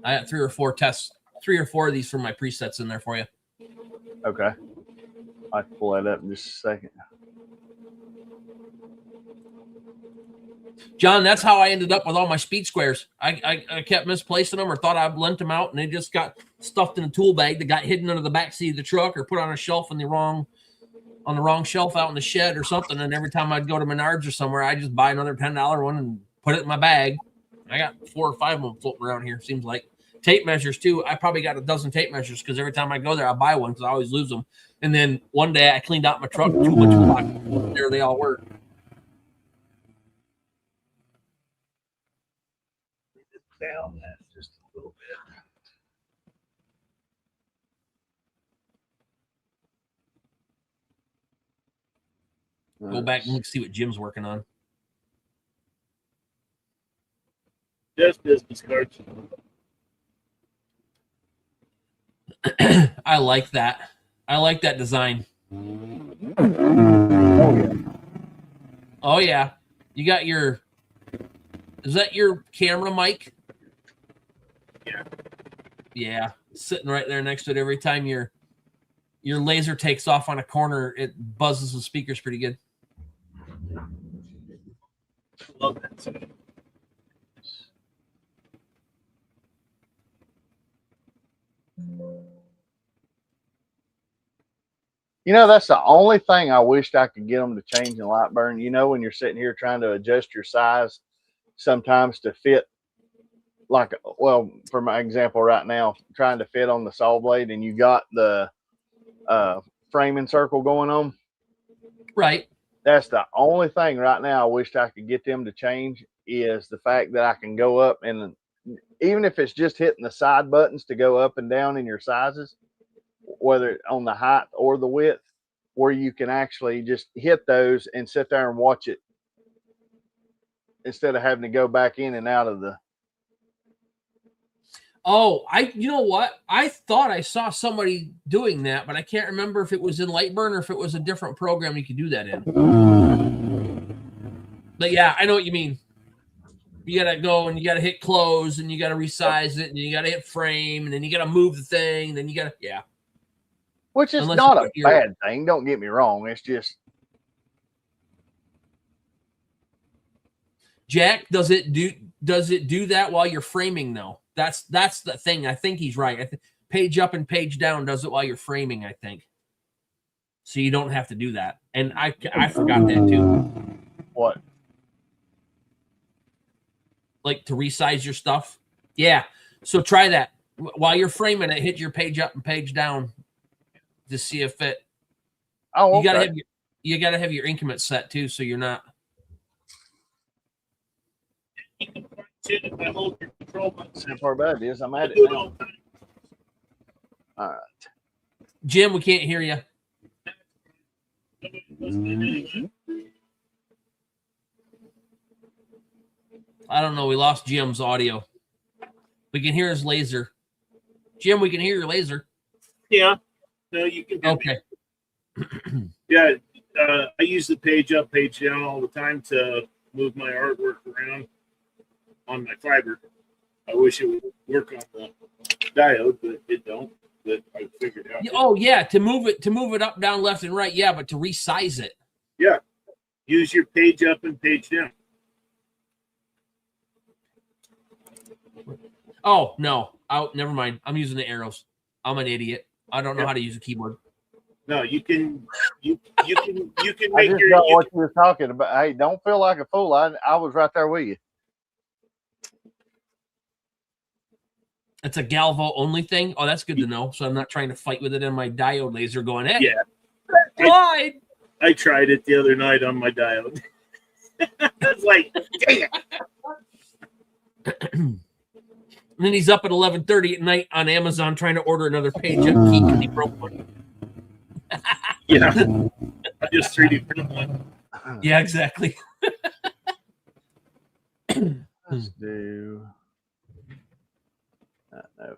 I got 3 or 4 tests, 3 or 4 of these from my presets in there for you. Okay. I can pull that up in just a second. John, that's how I ended up with all my speed squares. I kept misplacing them or thought I lent them out, and they just got stuffed in a tool bag that got hidden under the back seat of the truck or put on a shelf on the wrong shelf out in the shed or something. And every time I'd go to Menards or somewhere, I just buy another $10 one and put it in my bag. I got 4 or 5 of them floating around here. Seems like tape measures too. I probably got a dozen tape measures because every time I go there, I buy one because I always lose them. And then one day I cleaned out my truck, too much block. There they all were. Down that just a little bit. Go back and see what Jim's working on. Just business cards. I like that. I like that design. Oh yeah. Oh yeah. You got your. Is that your camera mic? Yeah. Yeah, sitting right there next to it. Every time your laser takes off on a corner, it buzzes the speakers pretty good. Love that. You know, that's the only thing I wished I could get them to change in Lightburn. You know, when you're sitting here trying to adjust your size sometimes to fit, like, well, for my example right now, trying to fit on the saw blade and you got the framing circle going on. Right. That's the only thing right now I wished I could get them to change is the fact that I can go up and even if it's just hitting the side buttons to go up and down in your sizes, whether on the height or the width, where you can actually just hit those and sit there and watch it instead of having to go back in and out of the. Oh, you know what? I thought I saw somebody doing that, but I can't remember if it was in Lightburn or if it was a different program you could do that in. But yeah, I know what you mean. You got to go and you got to hit close and you got to resize it and you got to hit frame and then you got to move the thing. And then you got to, yeah. Which is not a bad thing. Don't get me wrong. It's just. Jack, does it do that while you're framing though? That's the thing. I think he's right. Page up and page down does it while you're framing, I think. So you don't have to do that. And I forgot that too. What? Like to resize your stuff. Yeah. So try that. While you're framing it, hit your page up and page down to see if it. Oh, okay. You gotta have your increment set too, so you're not. I hold your control button. How far bad it is? I'm at it now. All right. Jim, we can't hear you. I don't know. We lost Jim's audio. We can hear his laser. Jim, we can hear your laser. Yeah. No, you can. Okay. Yeah. I use the page up, page down all the time to move my artwork around on my fiber. I wish it would work on the diode, but it don't. But I figured out. Oh yeah, to move it up, down, left, and right. Yeah, but to resize it. Yeah. Use your page up and page down. Oh no. Oh, never mind. I'm using the arrows. I'm an idiot. I don't know how to use a keyboard. No, you can I make just your got what you were talking about. Hey, don't feel like a fool. I was right there with you. It's a Galvo only thing. Oh, that's good to know. So I'm not trying to fight with it in my diode laser going, hey, yeah. why? I tried it the other night on my diode. I was like, dang it. And then he's up at 11:30 at night on Amazon trying to order another page up key because he broke one. Yeah. I just 3D print one. Yeah, exactly. Let's do. No.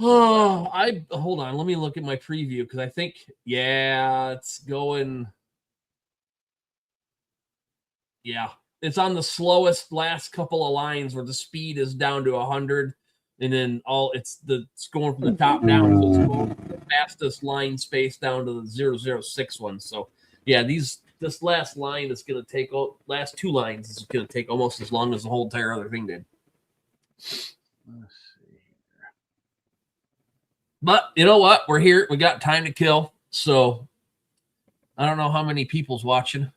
Oh, hold on. Let me look at my preview because I think, yeah, it's going. Yeah, it's on the slowest last couple of lines where the speed is down to 100, and then it's going from the top down, so it's going from the fastest line space down to the 006 one. So yeah, this last line is going to take last two lines is going to take almost as long as the whole entire other thing did. Let's see here. But you know what? We're here. We got time to kill. So I don't know how many people's watching.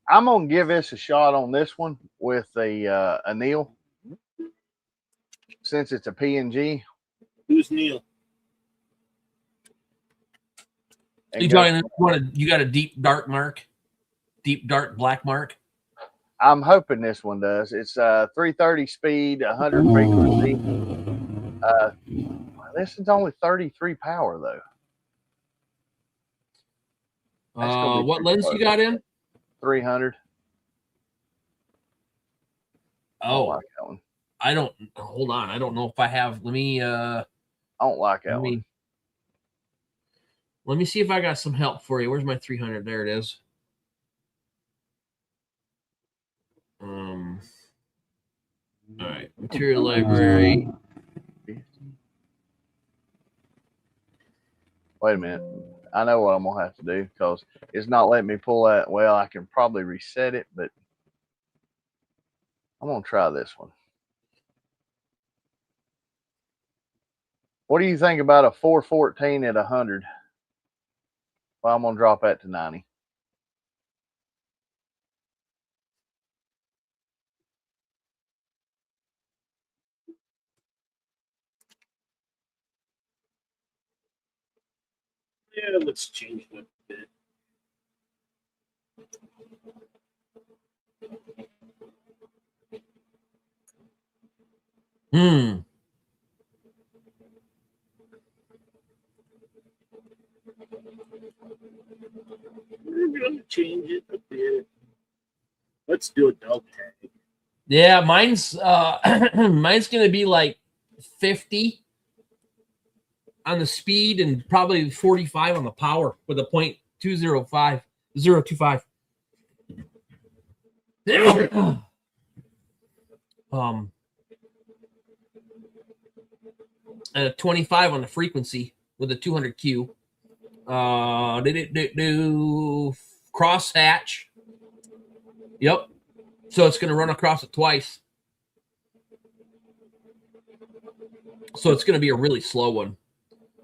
I'm gonna give this a shot on this one with a Neil, since it's a PNG. Who's Neil? You talking? You got a deep dark black mark. I'm hoping this one does. It's 330 speed, 100 frequency. This is only 33 power though. What lens you got in? 300. Oh, like that one. I don't. Hold on. I don't know if I have. Let me. I don't like that one. Let me see if I got some help for you. Where's my 300? There it is. All right. Material library. Wait a minute. I know what I'm gonna have to do because it's not letting me pull that. Well, I can probably reset it, but I'm gonna try this one. What do you think about a 414 at 100? Well, I'm gonna drop that to 90. Yeah, let's change it a bit. Hmm. We're gonna change it a bit. Let's do a dog tag. Yeah, mine's mine's gonna be like 50 on the speed and probably 45 on the power with a 0.205 025. And a 25 on the frequency with a 200Q. Cross hatch. Yep. So it's going to run across it twice. So it's going to be a really slow one.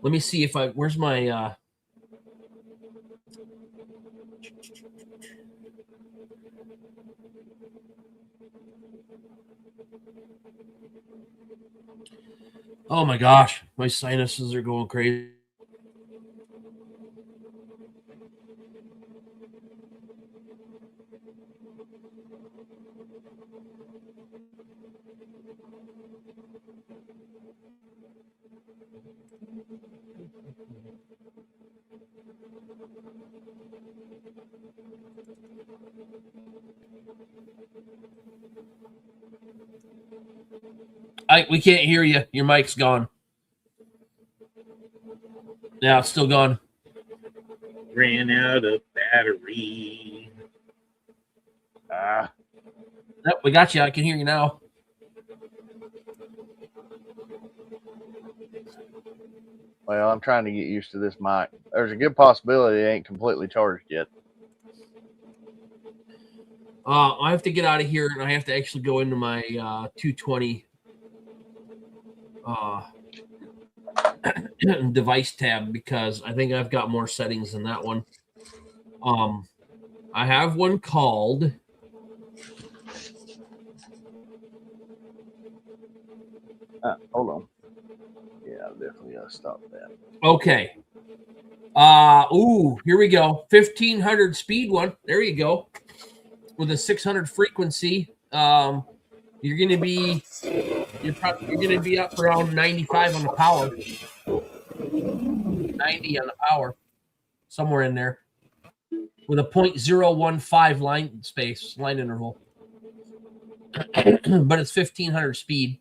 Let me see if where's my, oh my gosh, my sinuses are going crazy. We can't hear you. Your mic's gone. Yeah, it's still gone. Ran out of battery. Yep, we got you. I can hear you now. Well, I'm trying to get used to this mic. There's a good possibility it ain't completely charged yet. I have to get out of here, and I have to actually go into my 220 device tab because I think I've got more settings than that one. I have one called hold on. Yeah, I definitely gotta stop that. okay. Here we go. 1500 speed one. There you go. With a 600 frequency. You're gonna be up around 95 on the power. 90 on the power. Somewhere in there. With a 0.015 line interval. But it's 1500 speed.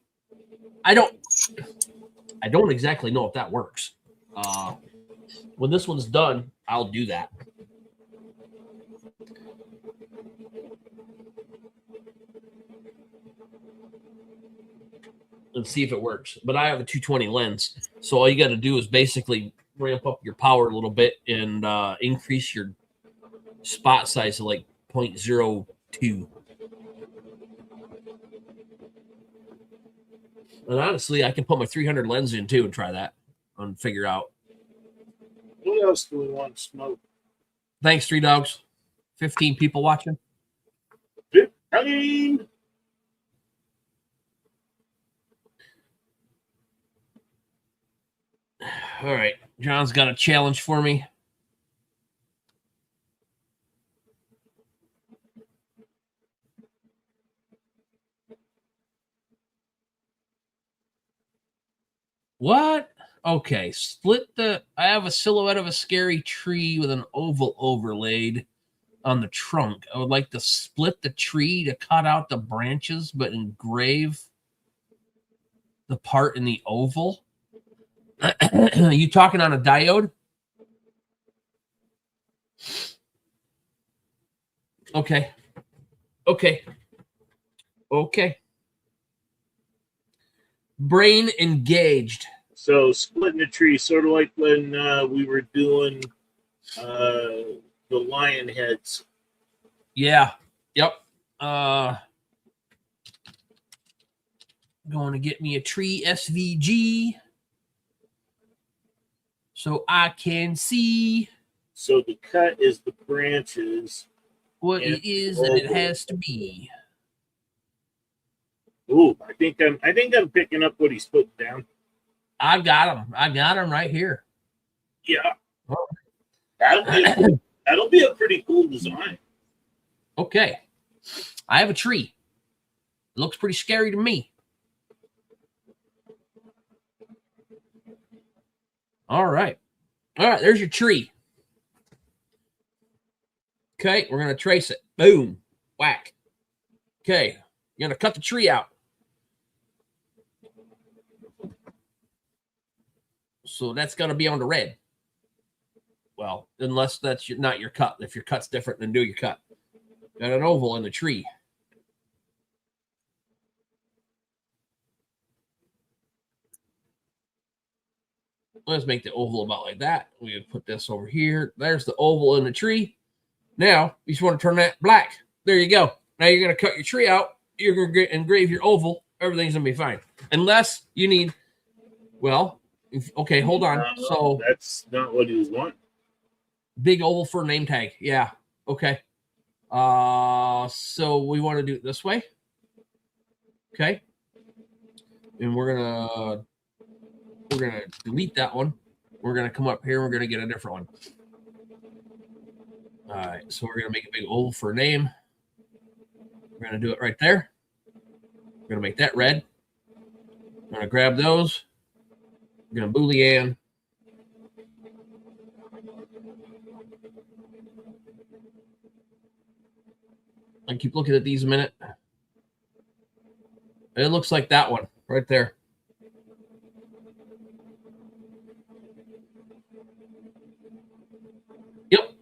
I don't exactly know if that works. When this one's done, I'll do that. And see if it works. But I have a 220 lens, so all you got to do is basically ramp up your power a little bit and increase your spot size to like 0.02. And honestly, I can put my 300 lens in too and try that and figure out. What else do we want to smoke? Thanks, 3 Dogs. 15 people watching. 15. All right. John's got a challenge for me. What? Okay. I have a silhouette of a scary tree with an oval overlaid on the trunk. I would like to split the tree to cut out the branches, but engrave the part in the oval. Are you talking on a diode? Okay. Brain engaged. So splitting the tree, sort of like when we were doing the lion heads. Yeah. Yep. Going to get me a tree SVG so I can see. So the cut is the branches. What it is and it has to be. Ooh, I think I'm picking up what he's putting down. I got him right here. Yeah. That'll be a pretty cool design. Okay. I have a tree. It looks pretty scary to me. All right. There's your tree. Okay, we're going to trace it. Boom. Whack. Okay, you're going to cut the tree out. So that's going to be on the red. Well, unless that's not your cut. If your cut's different, then do your cut. Got an oval in the tree. Let's make the oval about like that. We would put this over here. There's the oval in the tree. Now, you just want to turn that black. There you go. Now you're going to cut your tree out. You're going to engrave your oval. Everything's going to be fine. Unless you need, okay, hold on. So that's not what he want. Big oval for a name tag. Yeah. Okay. So we want to do it this way. Okay. And we're gonna delete that one. We're gonna come up here. We're gonna get a different one. All right. So we're gonna make a big oval for a name. We're gonna do it right there. We're gonna make that red. I'm gonna grab those. We're gonna Boolean. I keep looking at these a minute. It looks like that one right there. Yep.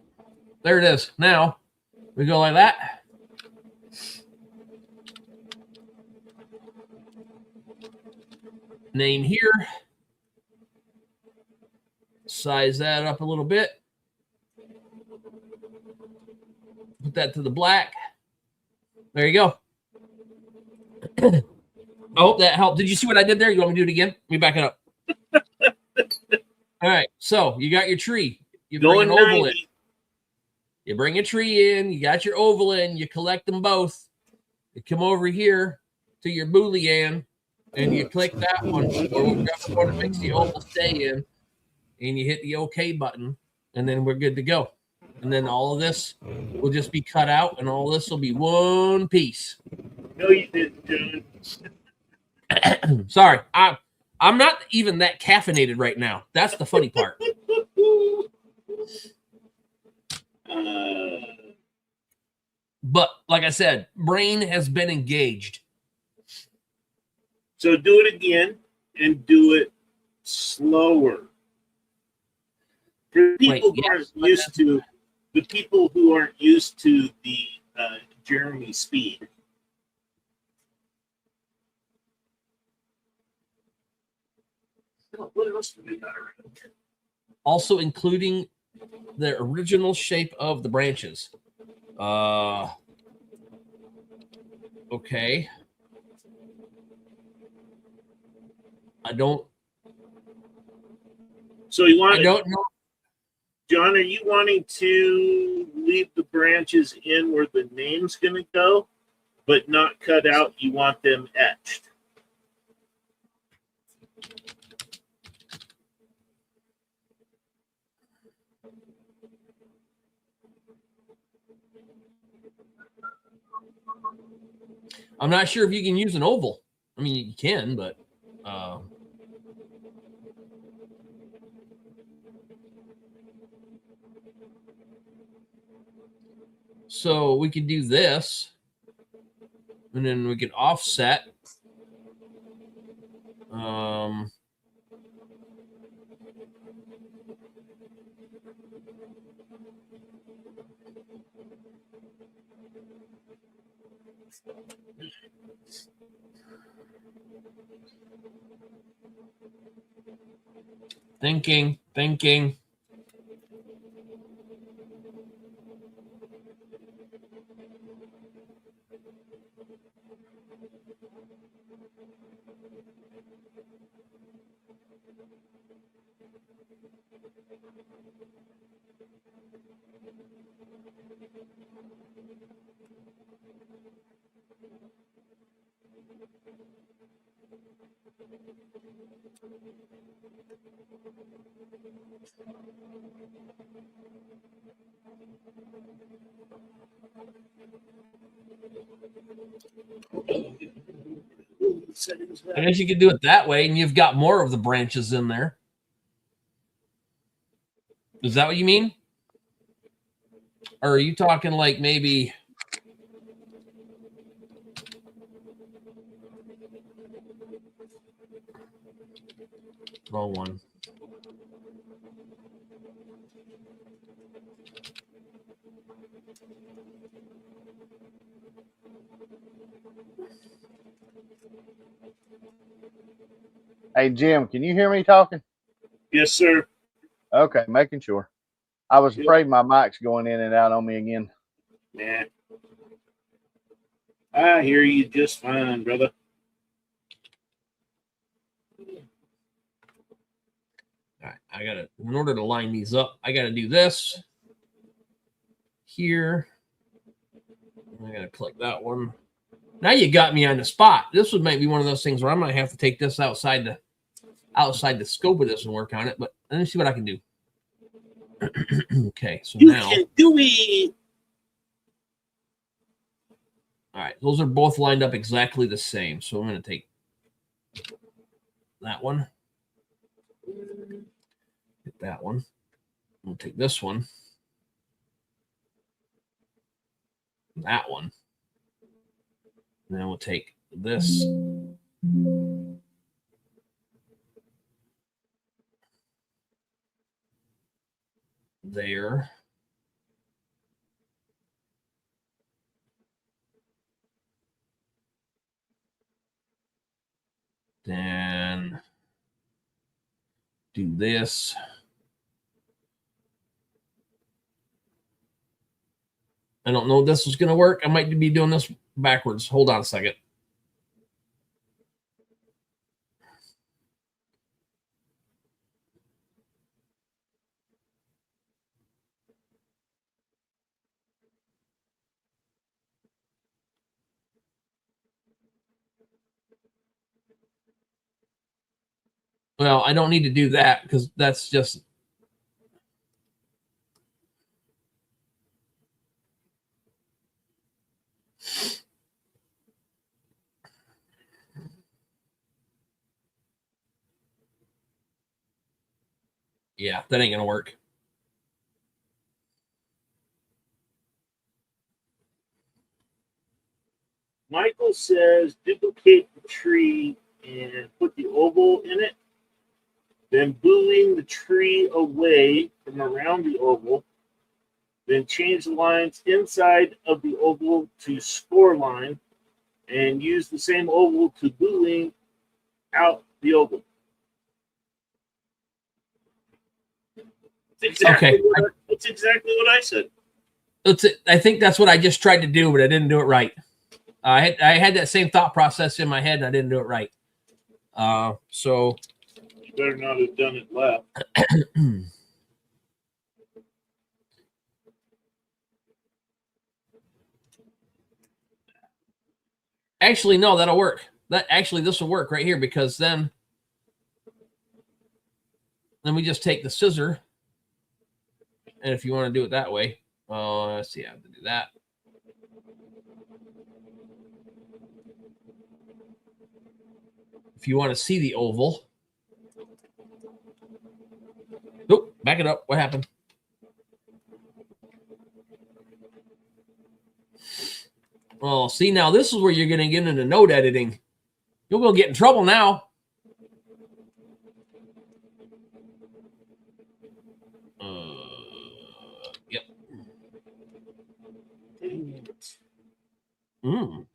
There it is. Now we go like that. Name here. Size that up a little bit. Put that to the black. There you go. I hope that helped. Did you see what I did there? You want me to do it again? Let me back it up. All right. So you got your tree. You bring an oval in. You bring a tree in. You got your oval in. You collect them both. You come over here to your Boolean, and you click that one, or whichever one makes the oval stay in, and you hit the OK button, and then we're good to go. And then all of this will just be cut out, and all this will be one piece. No, you didn't, John. Sorry, I'm not even that caffeinated right now. That's the funny part. But like I said, brain has been engaged. So do it again and do it slower. For people who aren't used to the people who aren't used to the Jeremy speed. What else do we got around here? Also including the original shape of the branches. Okay. I don't know. John, are you wanting to leave the branches in where the name's going to go, but not cut out? You want them etched? I'm not sure if you can use an oval. I mean, you can, but so we could do this, and then we could offset. Thinking. I guess you could do it that way, and you've got more of the branches in there. Is that what you mean? Or are you talking like maybe... Wrong one. Hey, Jim, can you hear me talking? Yes, sir. Okay, making sure. I was afraid my mic's going in and out on me again. Nah. I hear you just fine, brother. All right, I gotta, in order to line these up, I gotta do this here. I gotta click that one. Now you got me on the spot. This would make be one of those things where I might have to take this outside the scope of this and work on it. But let me see what I can do. Okay, so you now can do it. All right, those are both lined up exactly the same. So I'm going to take that one, hit that one. I'm going to take this one, that one, and then we'll take this. There. Then do this. I don't know if this is going to work. I might be doing this backwards. Hold on a second. Well, I don't need to do that because that's just. Yeah, that ain't going to work. Michael says duplicate the tree and put the oval in it, then boolean the tree away from around the oval, then change the lines inside of the oval to score line, and use the same oval to boolean out the oval. That's exactly what I said. I think that's what I just tried to do, but I didn't do it right. I had that same thought process in my head, and I didn't do it right. So you better not have done it left. Actually, no, that'll work. This will work right here because then we just take the scissor, and if you want to do it that way, let's see, I have to do that. If you want to see the oval, nope, back it up. What happened? Well, see, now this is where you're going to get into node editing. You'll go get in trouble now. Yep.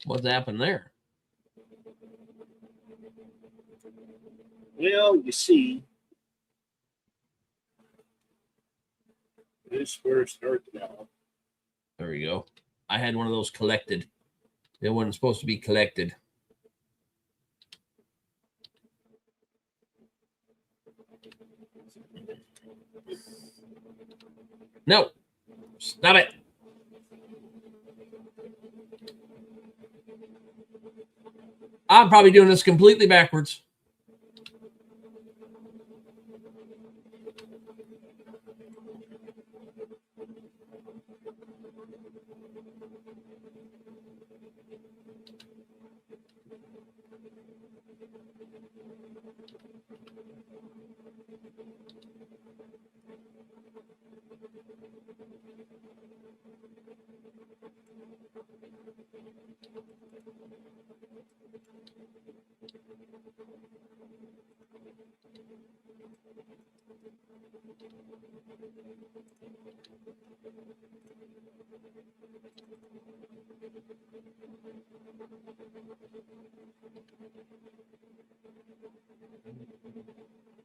What's happened there? Well, you see, this is where it starts now. There we go. I had one of those collected. It wasn't supposed to be collected. No. Stop it. I'm probably doing this completely backwards.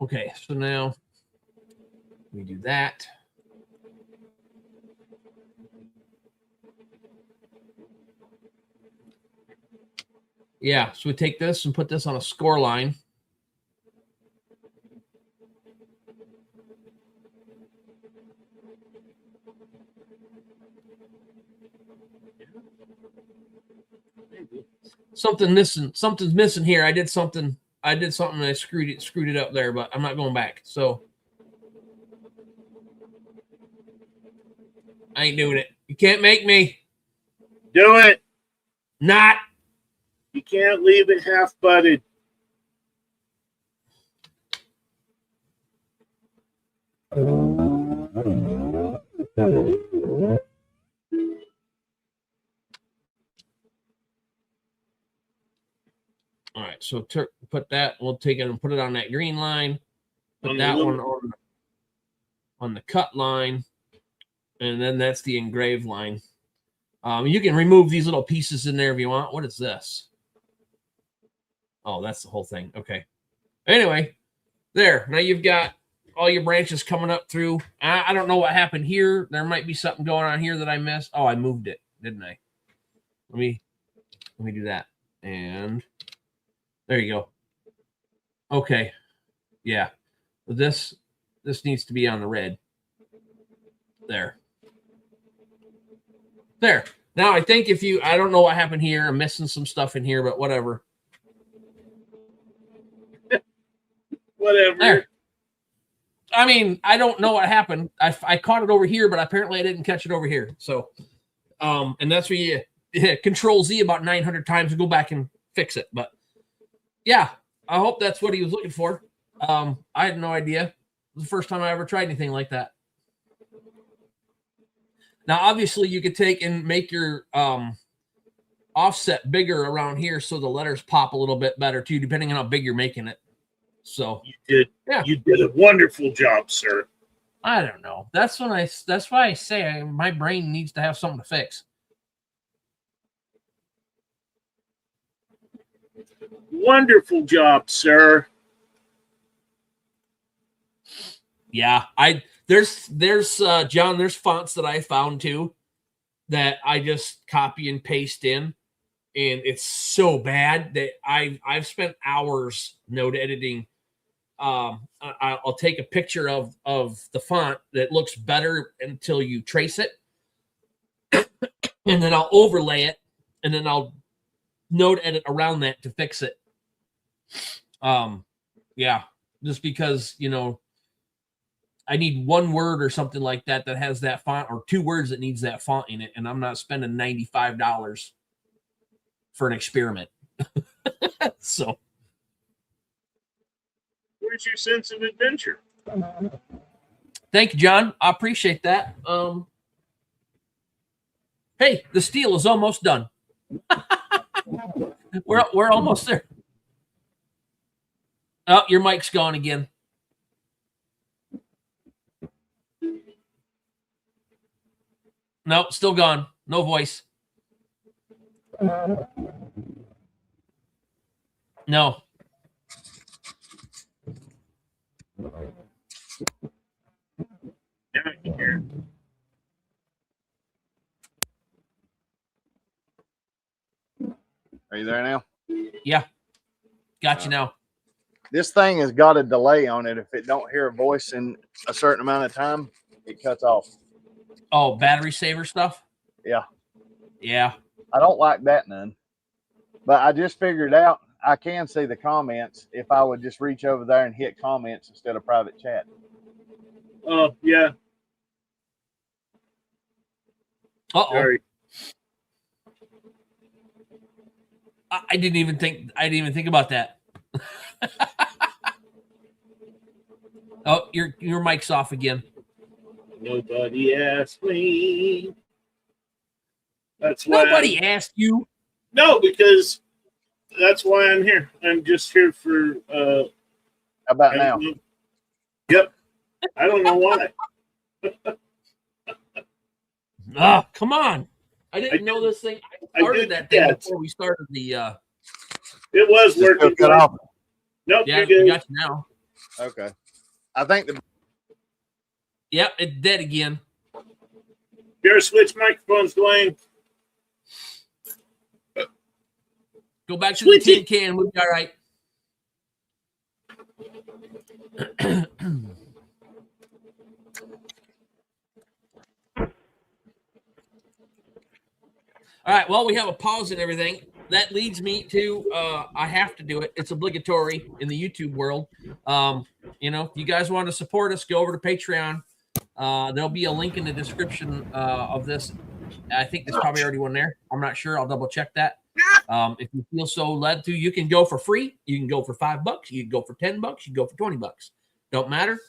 Okay, so now we do that. Yeah, so we take this and put this on a score line. Something's missing here. I did something and I screwed it up there, but I'm not going back. So I ain't doing it. You can't make me. Do it. Not. You can't leave it half butted. All right, so put that. We'll take it and put it on that green line. Put that one on the cut line, and then that's the engrave line. You can remove these little pieces in there if you want. What is this? Oh, that's the whole thing. Okay. Anyway, there. Now you've got all your branches coming up through. I don't know what happened here. There might be something going on here that I missed. Oh, I moved it, didn't I? Let me do that. And there you go. Okay. Yeah. This needs to be on the red. There. There. Now I think I don't know what happened here. I'm missing some stuff in here, but whatever. Whatever. There. I mean, I don't know what happened. I caught it over here, but apparently I didn't catch it over here. So, and that's where you Control Z about 900 times and go back and fix it. But yeah, I hope that's what he was looking for. I had no idea. It was the first time I ever tried anything like that. Now, obviously, you could take and make your offset bigger around here so the letters pop a little bit better too, depending on how big you're making it. So you did a wonderful job, sir. I don't know. That's why I say my brain needs to have something to fix. Wonderful job, sir. Yeah, there's John, there's fonts that I found too that I just copy and paste in, and it's so bad that I've spent hours note editing. I'll take a picture of the font that looks better until you trace it, and then I'll overlay it, and then I'll note edit around that to fix it. Yeah, just because, you know, I need one word or something like that has that font, or two words that needs that font in it, and I'm not spending $95 for an experiment. So Where's your sense of adventure? thank you, John. I appreciate that. Hey, the steel is almost done. We're almost there. Oh, your mic's gone again. No, still gone. No voice. No. Now I can hear. Are you there now? Yeah. Got you now. This thing has got a delay on it. If it don't hear a voice in a certain amount of time, it cuts off. Oh, battery saver stuff? Yeah. Yeah. I don't like that none. But I just figured out I can see the comments if I would just reach over there and hit comments instead of private chat. Oh, yeah. Uh-oh. Sorry. I didn't even think about that. Oh, your mic's off again. Nobody asked me. That's why Nobody asked you. No, because that's why I'm here. I'm just here for How about now? Yep. I don't know why. Oh, come on. I didn't know this thing. I started that thing before we started the It was working. Cut off. Nope, yeah, you're good. we got you now. Okay. I think the Yep, it's dead again. Here, switch microphones, Dwayne. Go back to Switch the tin it. can. We'll be all right. All right. Well, we have a pause and everything. That leads me to I have to do it. It's obligatory in the YouTube world. You know, if you guys want to support us, go over to Patreon. There'll be a link in the description of this. I think there's probably already one there. I'm not sure. I'll double check that. If you feel so led to, you can go for free. You can go for $5. You can go for $10. You can go for $20. Don't matter.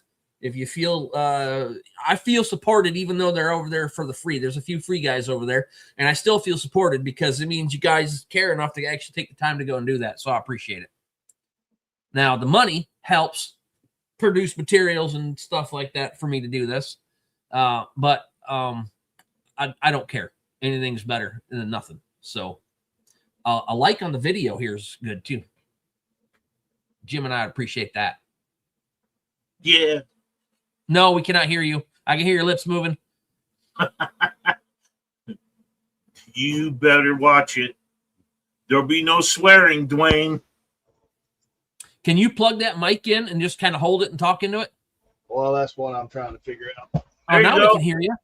If you feel, I feel supported, even though they're over there for the free. There's a few free guys over there, and I still feel supported because it means you guys care enough to actually take the time to go and do that. So I appreciate it. Now, the money helps produce materials and stuff like that for me to do this. But I don't care. Anything's better than nothing. So a like on the video here is good too. Jim and I appreciate that. Yeah. No, we cannot hear you. I can hear your lips moving. You better watch it. There'll be no swearing, Dwayne. Can you plug that mic in and just kind of hold it and talk into it? Well, that's what I'm trying to figure out. Oh, There now you we go. can hear you.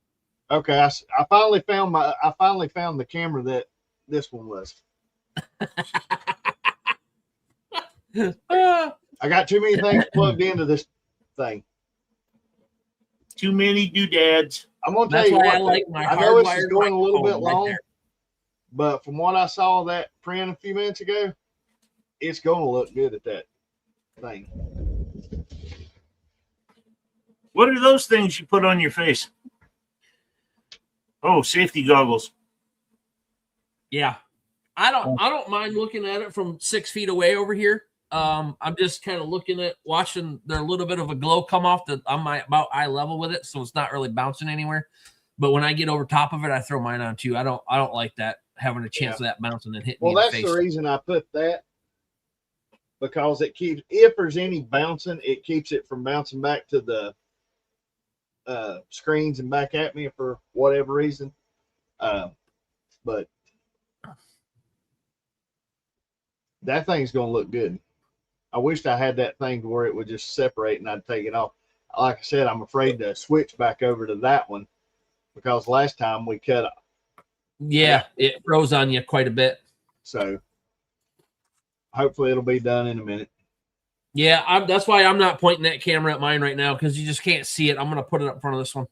Okay, I finally found the camera that this one was. I got too many things plugged into this thing. Too many doodads. I'm gonna tell That's you why what. I like my I know this is hardwired going a little bit microphone right long, there. but from what I saw that print a few minutes ago, it's going to look good at that thing. What are those things you put on your face? Oh, safety goggles. Yeah. I don't mind looking at it from 6 feet away over here. I'm just kind of looking at watching there a little bit of a glow come off that I'm about eye level with it, so it's not really bouncing anywhere. But when I get over top of it, I throw mine on too. I don't like that having a chance of that bouncing and hitting me in the face. Well, that's the reason I put that, because it keeps, if there's any bouncing, it keeps it from bouncing back to the screens and back at me for whatever reason. But that thing's going to look good. I wished I had that thing to where it would just separate and I'd take it off. Like I said, I'm afraid to switch back over to that one because last time we cut. Yeah, it froze on you quite a bit. So hopefully it'll be done in a minute. Yeah, that's why I'm not pointing that camera at mine right now because you just can't see it. I'm going to put it up front of this one.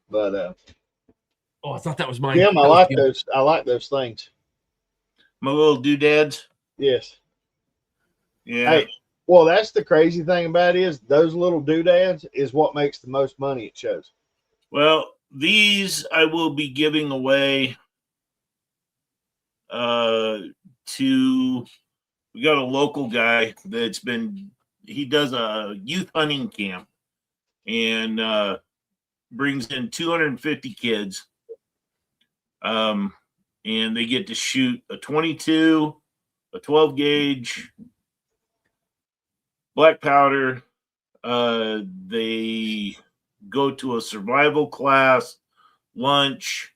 But oh, I thought that was mine. Jim, I like those. I like those things. My little doodads. Yes. Yeah. Hey, well, that's the crazy thing about it is those little doodads is what makes the most money at shows. Well, these I will be giving away to, we got a local guy he does a youth hunting camp and brings in 250 kids. And they get to shoot a 22, a 12 gauge, black powder. They go to a survival class, lunch,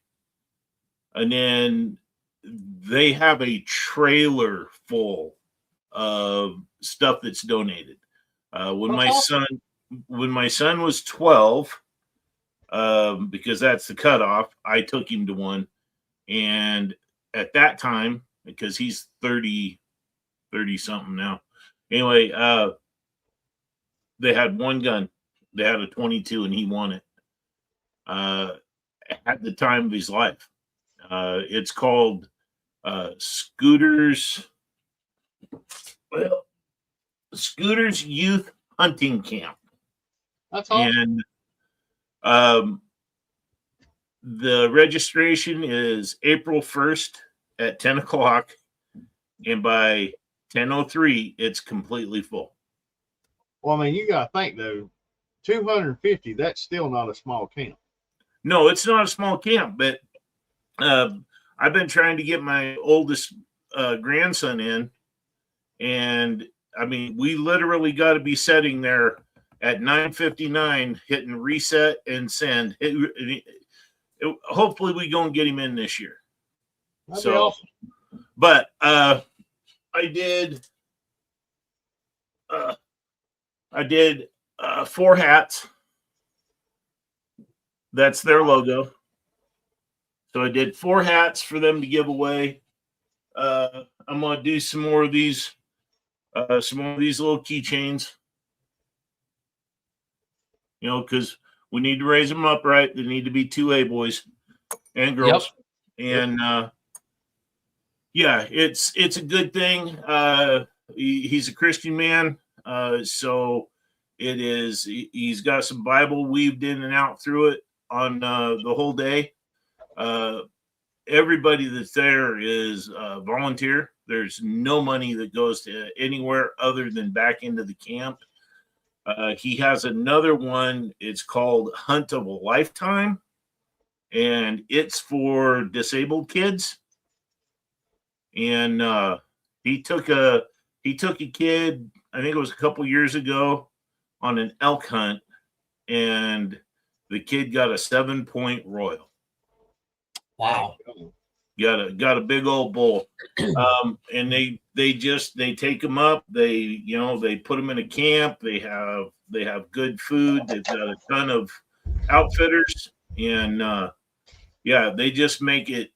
and then they have a trailer full of stuff that's donated. When my son was 12, because that's the cutoff, I took him to one. And at that time, because he's 30 something now. Anyway, they had one gun. They had a 22 and he won it at the time of his life. It's called Scooter's Youth Hunting Camp. That's awesome. And the registration is April 1st at 10 o'clock. And by 10:03, it's completely full. Well, I mean, you got to think, though, 250, that's still not a small camp. No, it's not a small camp, but I've been trying to get my oldest grandson in. And, I mean, we literally got to be sitting there at 9:59, hitting reset and send. Hopefully we go and get him in this year. That'd be awesome. But I did 4 hats. That's their logo. So I did 4 hats for them to give away. I'm gonna do some more of these little keychains. You know, because we need to raise them up right. There need to be 2A boys and girls. Yep. And yeah, it's a good thing. He's a Christian man, so it is. He's got some Bible weaved in and out through it on the whole day. Everybody that's there is volunteer. There's no money that goes to anywhere other than back into the camp. He has another one. It's called Hunt of a Lifetime, and it's for disabled kids. And he took a kid, I think it was a couple years ago, on an elk hunt, and the kid got a 7-point royal. Wow. Got a big old bull. And they take them up. They put them in a camp. They have good food. They've got a ton of outfitters, and they just make it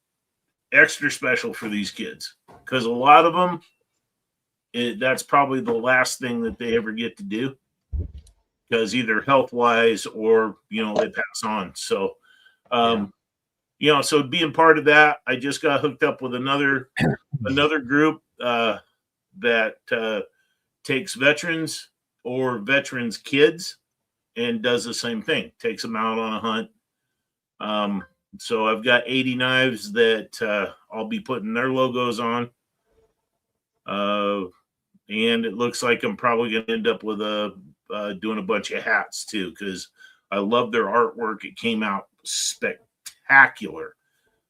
extra special for these kids, because a lot of them that's probably the last thing that they ever get to do, because either health wise or they pass on. So so being part of that, I just got hooked up with another group that takes veterans or veterans kids and does the same thing, takes them out on a hunt. So I've got 80 knives that I'll be putting their logos on. And it looks like I'm probably going to end up with doing a bunch of hats too, because I love their artwork. It came out spectacular.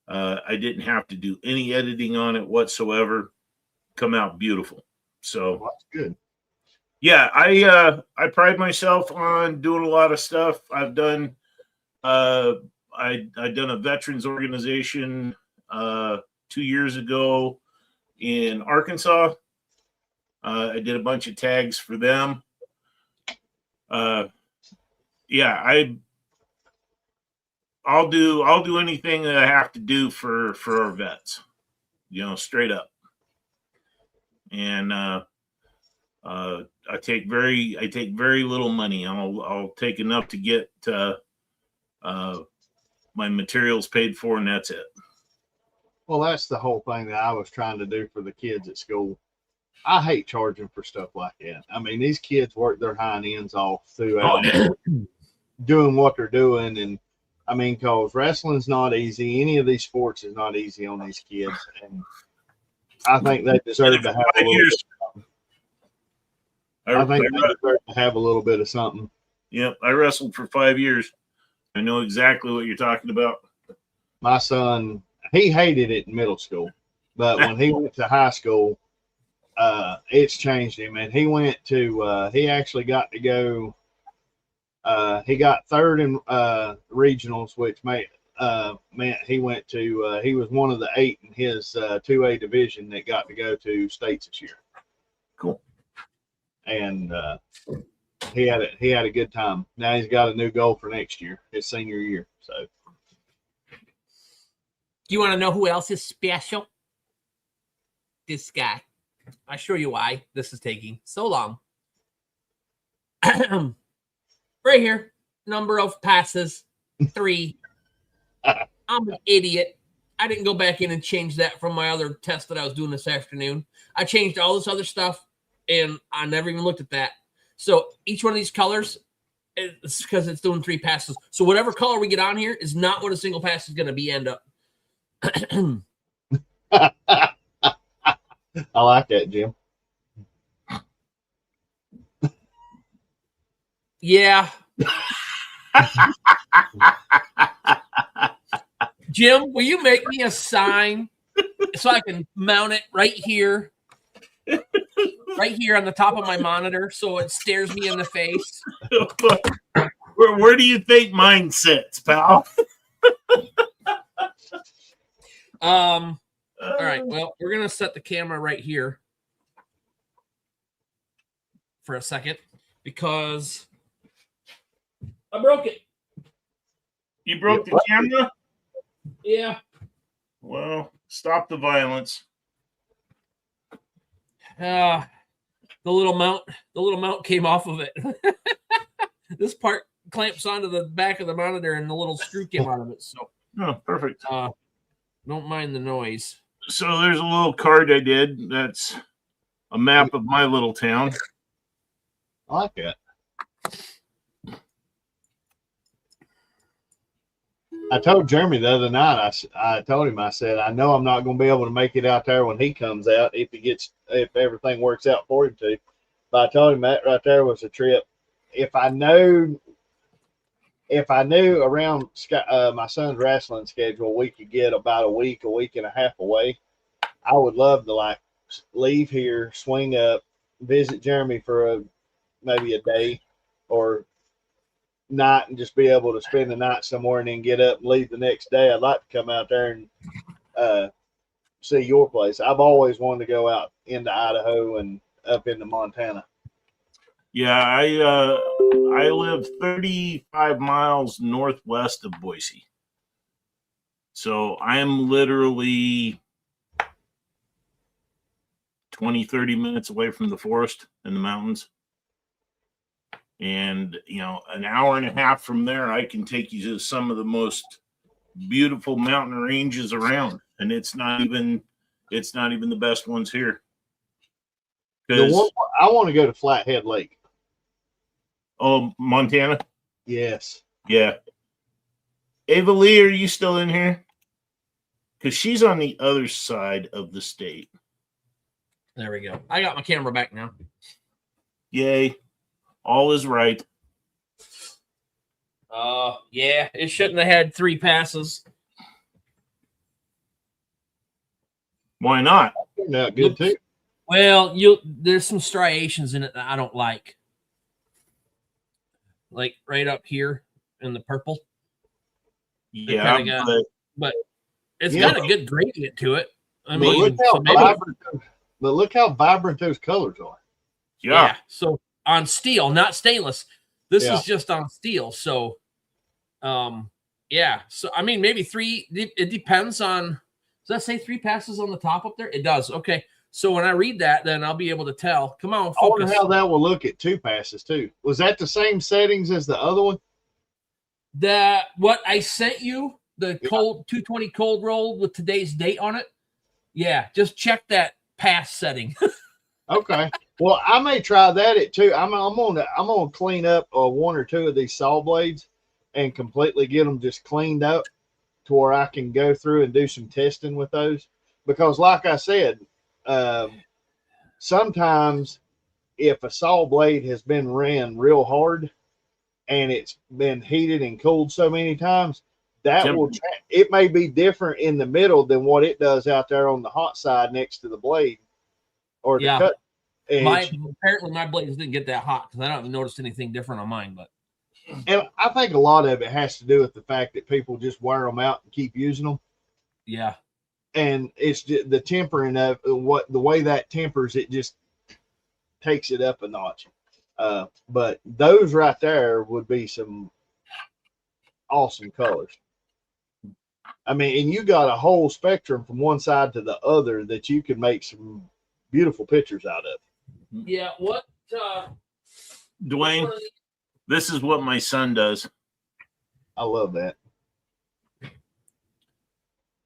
I didn't have to do any editing on it whatsoever. Come out beautiful. So that's good. Yeah, I pride myself on doing a lot of stuff. I've done I done a veterans organization 2 years ago in Arkansas. I did a bunch of tags for them. I'll do anything that I have to do for our vets, straight up. And I take very little money. I'll take enough to get my materials paid for, and that's it. Well, that's the whole thing that I was trying to do for the kids at school. I hate charging for stuff like that. I mean, these kids work their hind ends off throughout doing what they're doing. And I mean, because wrestling's not easy. Any of these sports is not easy on these kids. And I think they deserve to have a little bit of something. I think they deserve to have a little bit of something. Yep, I wrestled for 5 years. I know exactly what you're talking about. My son, he hated it in middle school, but when he went to high school, it's changed him. And he went to, he actually got to go, he got third in regionals, which meant he went to, he was one of the 8 in his 2A division that got to go to states this year. Cool. And he had a good time. Now he's got a new goal for next year, his senior year. So, do you want to know who else is special? This guy. I show you why this is taking so long. Right here, number of passes, 3. I'm an idiot. I didn't go back in and change that from my other test that I was doing this afternoon. I changed all this other stuff, and I never even looked at that. So each one of these colors, it's because it's doing 3 passes. So whatever color we get on here is not what a single pass is going to be end up. I like that, Jim. Yeah. Jim, will you make me a sign so I can mount it right here on the top of my monitor so it stares me in the face? Where do you think mine sits, pal? All right, well, we're going to set the camera right here for a second because I broke it. You broke the camera? Yeah. Well, stop the violence. The little mount came off of it. This part clamps onto the back of the monitor and the little screw came out of it. So, perfect. Don't mind the noise. So there's a little card I did. That's a map of my little town. I like that. I told Jeremy the other night, I told him, I said, I know I'm not going to be able to make it out there when he comes out if everything works out for him to. But I told him that right there was a trip. If I knew around my son's wrestling schedule, we could get about a week and a half away, I would love to leave here, swing up, visit Jeremy for maybe a day or night and just be able to spend the night somewhere and then get up and leave the next day. I'd like to come out there and see your place. I've always wanted to go out into Idaho and up into Montana. Yeah, I live 35 miles northwest of Boise. So I am literally 20, 30 minutes away from the forest and the mountains. And, you know, an hour and a half from there, I can take you to some of the most beautiful mountain ranges around. And it's not even the best ones here. The one I want to go to Flathead Lake. Oh, Montana? Yes. Yeah. Ava Lee, are you still in here? Because she's on the other side of the state. There we go. I got my camera back now. Yay. All is right. Yeah, it shouldn't have had 3 passes. Why not? Not good too. Well, there's some striations in it that I don't like. Like right up here in the purple. Yeah, but it's Yeah. got a good gradient to it. I But mean, look how vibrant those colors are. yeah. So on steel, not stainless. This Yeah. is just on steel. So, yeah. So I mean, maybe 3. It depends on. Does that say 3 passes on the top up there? It does. Okay. So when I read that, then I'll be able to tell. Come on, I wonder focus. how that will look at 2 passes too. Was that the same settings as the other one? What I sent you, the cold 220 cold roll with today's date on it. Yeah, just check that pass setting. Okay. Well, I may try that at 2. I'm gonna clean up 1 or 2 of these saw blades and completely get them just cleaned up to where I can go through and do some testing with those. Because, like I said, sometimes if a saw blade has been ran real hard and it's been heated and cooled so many times, it may be different in the middle than what it does out there on the hot side next to the blade or the cut edge. Apparently my blades didn't get that hot because I don't notice anything different on mine. But and I think a lot of it has to do with the fact that people just wear them out and keep using them. yeah, And it's just the tempering of the way that tempers it just takes it up a notch. But those right there would be some awesome colors. I mean, and you got a whole spectrum from one side to the other that you can make some beautiful pictures out of. yeah. What, Dwayne, this is what my son does. I love that.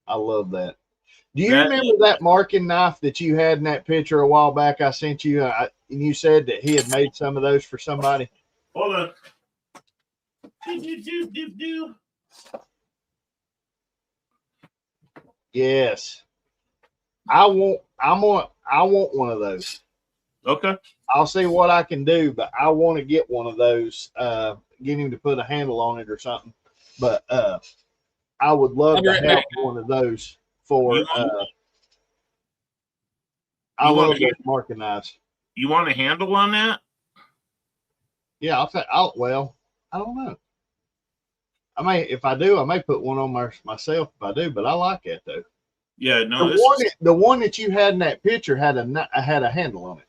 I love that. Do you remember that marking knife that you had in that picture a while back? I sent you, and you said that he had made some of those for somebody. Hold on. Yes, I want one of those. Okay. I'll see what I can do, but I want to get one of those. Get him to put a handle on it or something. But I would love to have one of those for. I love those marking knives. You want a handle on that? Yeah, well, I don't know. If I do, I may put one on myself if I do, but I like that though. Yeah, no. The one that you had in that picture had a handle on it.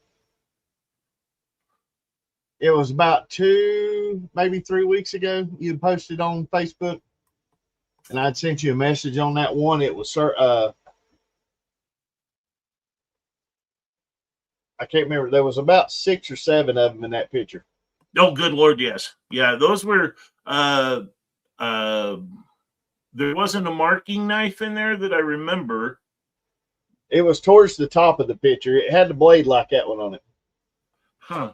It was about 2, maybe 3 weeks ago. You posted on Facebook, and I'd sent you a message on that one. It was I can't remember. There was about 6 or 7 of them in that picture. Oh, good Lord, yes. Yeah, those were there wasn't a marking knife in there that I remember. It was towards the top of the picture. It had the blade like that one on it. Huh.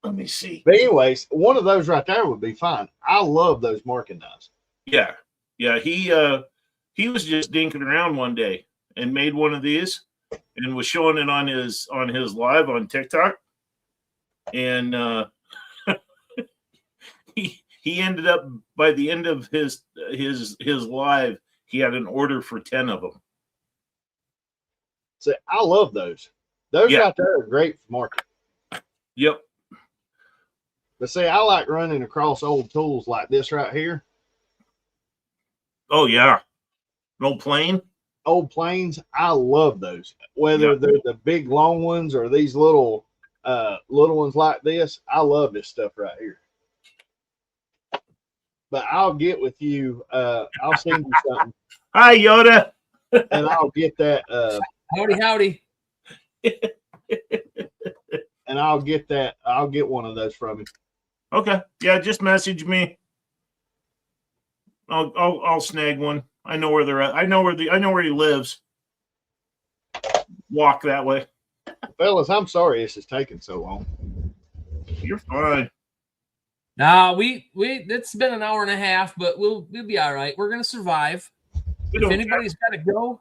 Let me see. But anyways, one of those right there would be fine. I love those marking knives. Yeah. Yeah, he was just dinking around one day and made one of these and was showing it on his live on TikTok. And he ended up, by the end of his live, he had an order for 10 of them. So I love those. Those right there are great for marking. Yep. But see, I like running across old tools like this right here. Oh yeah, old plane. Old planes, I love those. Whether they're the big long ones or these little ones like this, I love this stuff right here. But I'll get with you. I'll send you something. Hi, Yoda. And I'll get that. Howdy, howdy. And I'll get that. I'll get one of those from him. Okay. Yeah, just message me. I'll snag one. I know where they're at. I know where he lives. Walk that way. Fellas, I'm sorry this is taking so long. You're fine. Nah, it's been an hour and a half, but we'll be all right. We're gonna survive. If anybody's got to go,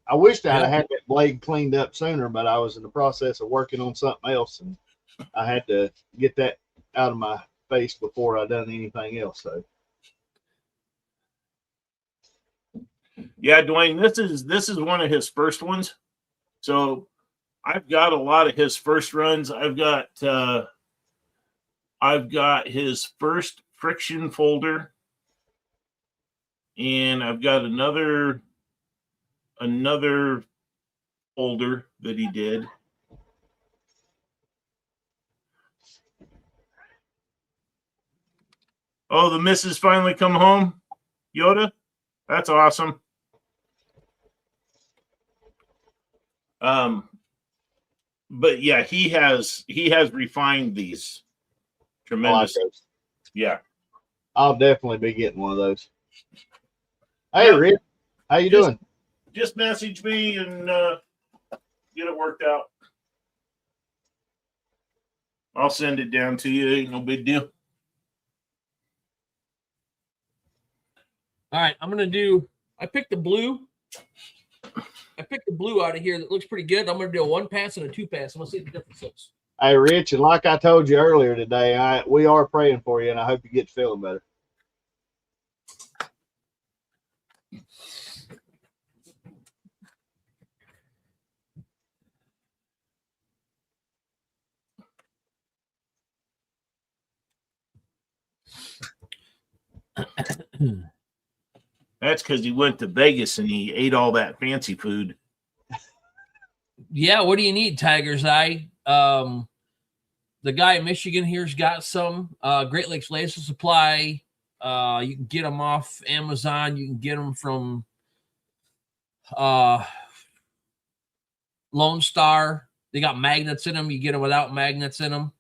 I wished I'd have had that blade cleaned up sooner, but I was in the process of working on something else, and I had to get that out of my face before I done anything else. So, yeah, Dwayne, this is one of his first ones. So I've got a lot of his first runs. I've got his first friction folder, and I've got another folder that he did. Oh, the missus finally come home, Yoda. That's awesome. But yeah, he has refined these tremendously. Yeah, I'll definitely be getting one of those. Hey, Rick, how you doing? Just message me and get it worked out. I'll send it down to you. Ain't no big deal. all right. I picked the blue. I picked the blue out of here that looks pretty good. I'm gonna do a 1 pass and a 2 pass. I'm gonna see the differences. Hey, Rich, and like I told you earlier today, we are praying for you, and I hope you get to feeling better. That's because he went to Vegas and he ate all that fancy food. Yeah, what do you need, Tiger's Eye? The guy in Michigan here's got some. Great Lakes Laser Supply. You can get them off Amazon. You can get them from Lone Star. They got magnets in them. You get them without magnets in them.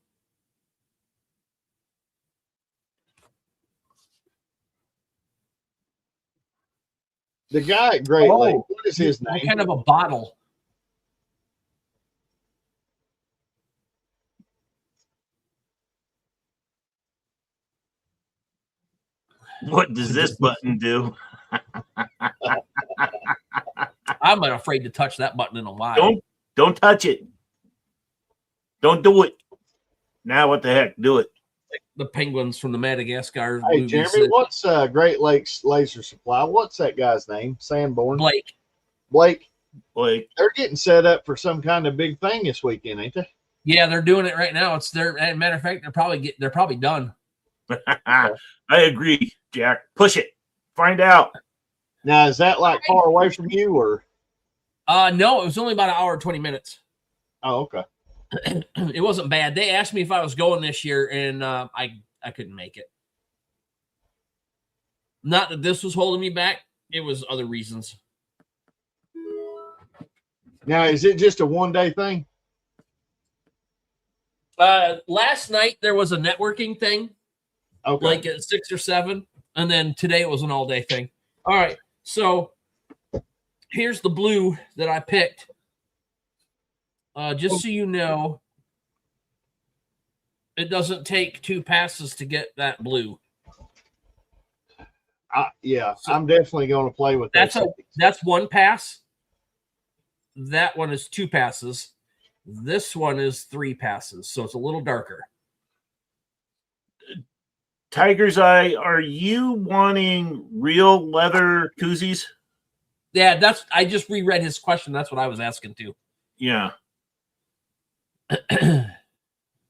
The guy at Great Lake, what is his name? What kind of a bottle? What does this button do? I'm not afraid to touch that button in a while. Don't touch it. Don't do it. Now what the heck? Do it. Like the penguins from the Madagascar Hey, movies. Jeremy, what's Great Lakes Laser Supply? What's that guy's name? Sanborn? Blake. Blake. They're getting set up for some kind of big thing this weekend, ain't they? Yeah, they're doing it right now. As a matter of fact, they're probably done. I agree, Jack. Push it. Find out. Now, is that like far away from you, or? No, it was only about an hour and 20 minutes. Oh, okay. It wasn't bad. They asked me if I was going this year, and I couldn't make it. Not that this was holding me back. It was other reasons. Now, is it just a one-day thing? Last night there was a networking thing, Okay. like at 6 or 7, and then today it was an all-day thing. All right, so here's the blue that I picked. Just so you know, it doesn't take 2 passes to get that blue. Yeah, So I'm definitely going to play with that. That's 1 pass. That one is 2 passes. This one is 3 passes, so it's a little darker. Tiger's Eye, are you wanting real leather koozies? Yeah, I just reread his question. That's what I was asking too. Yeah.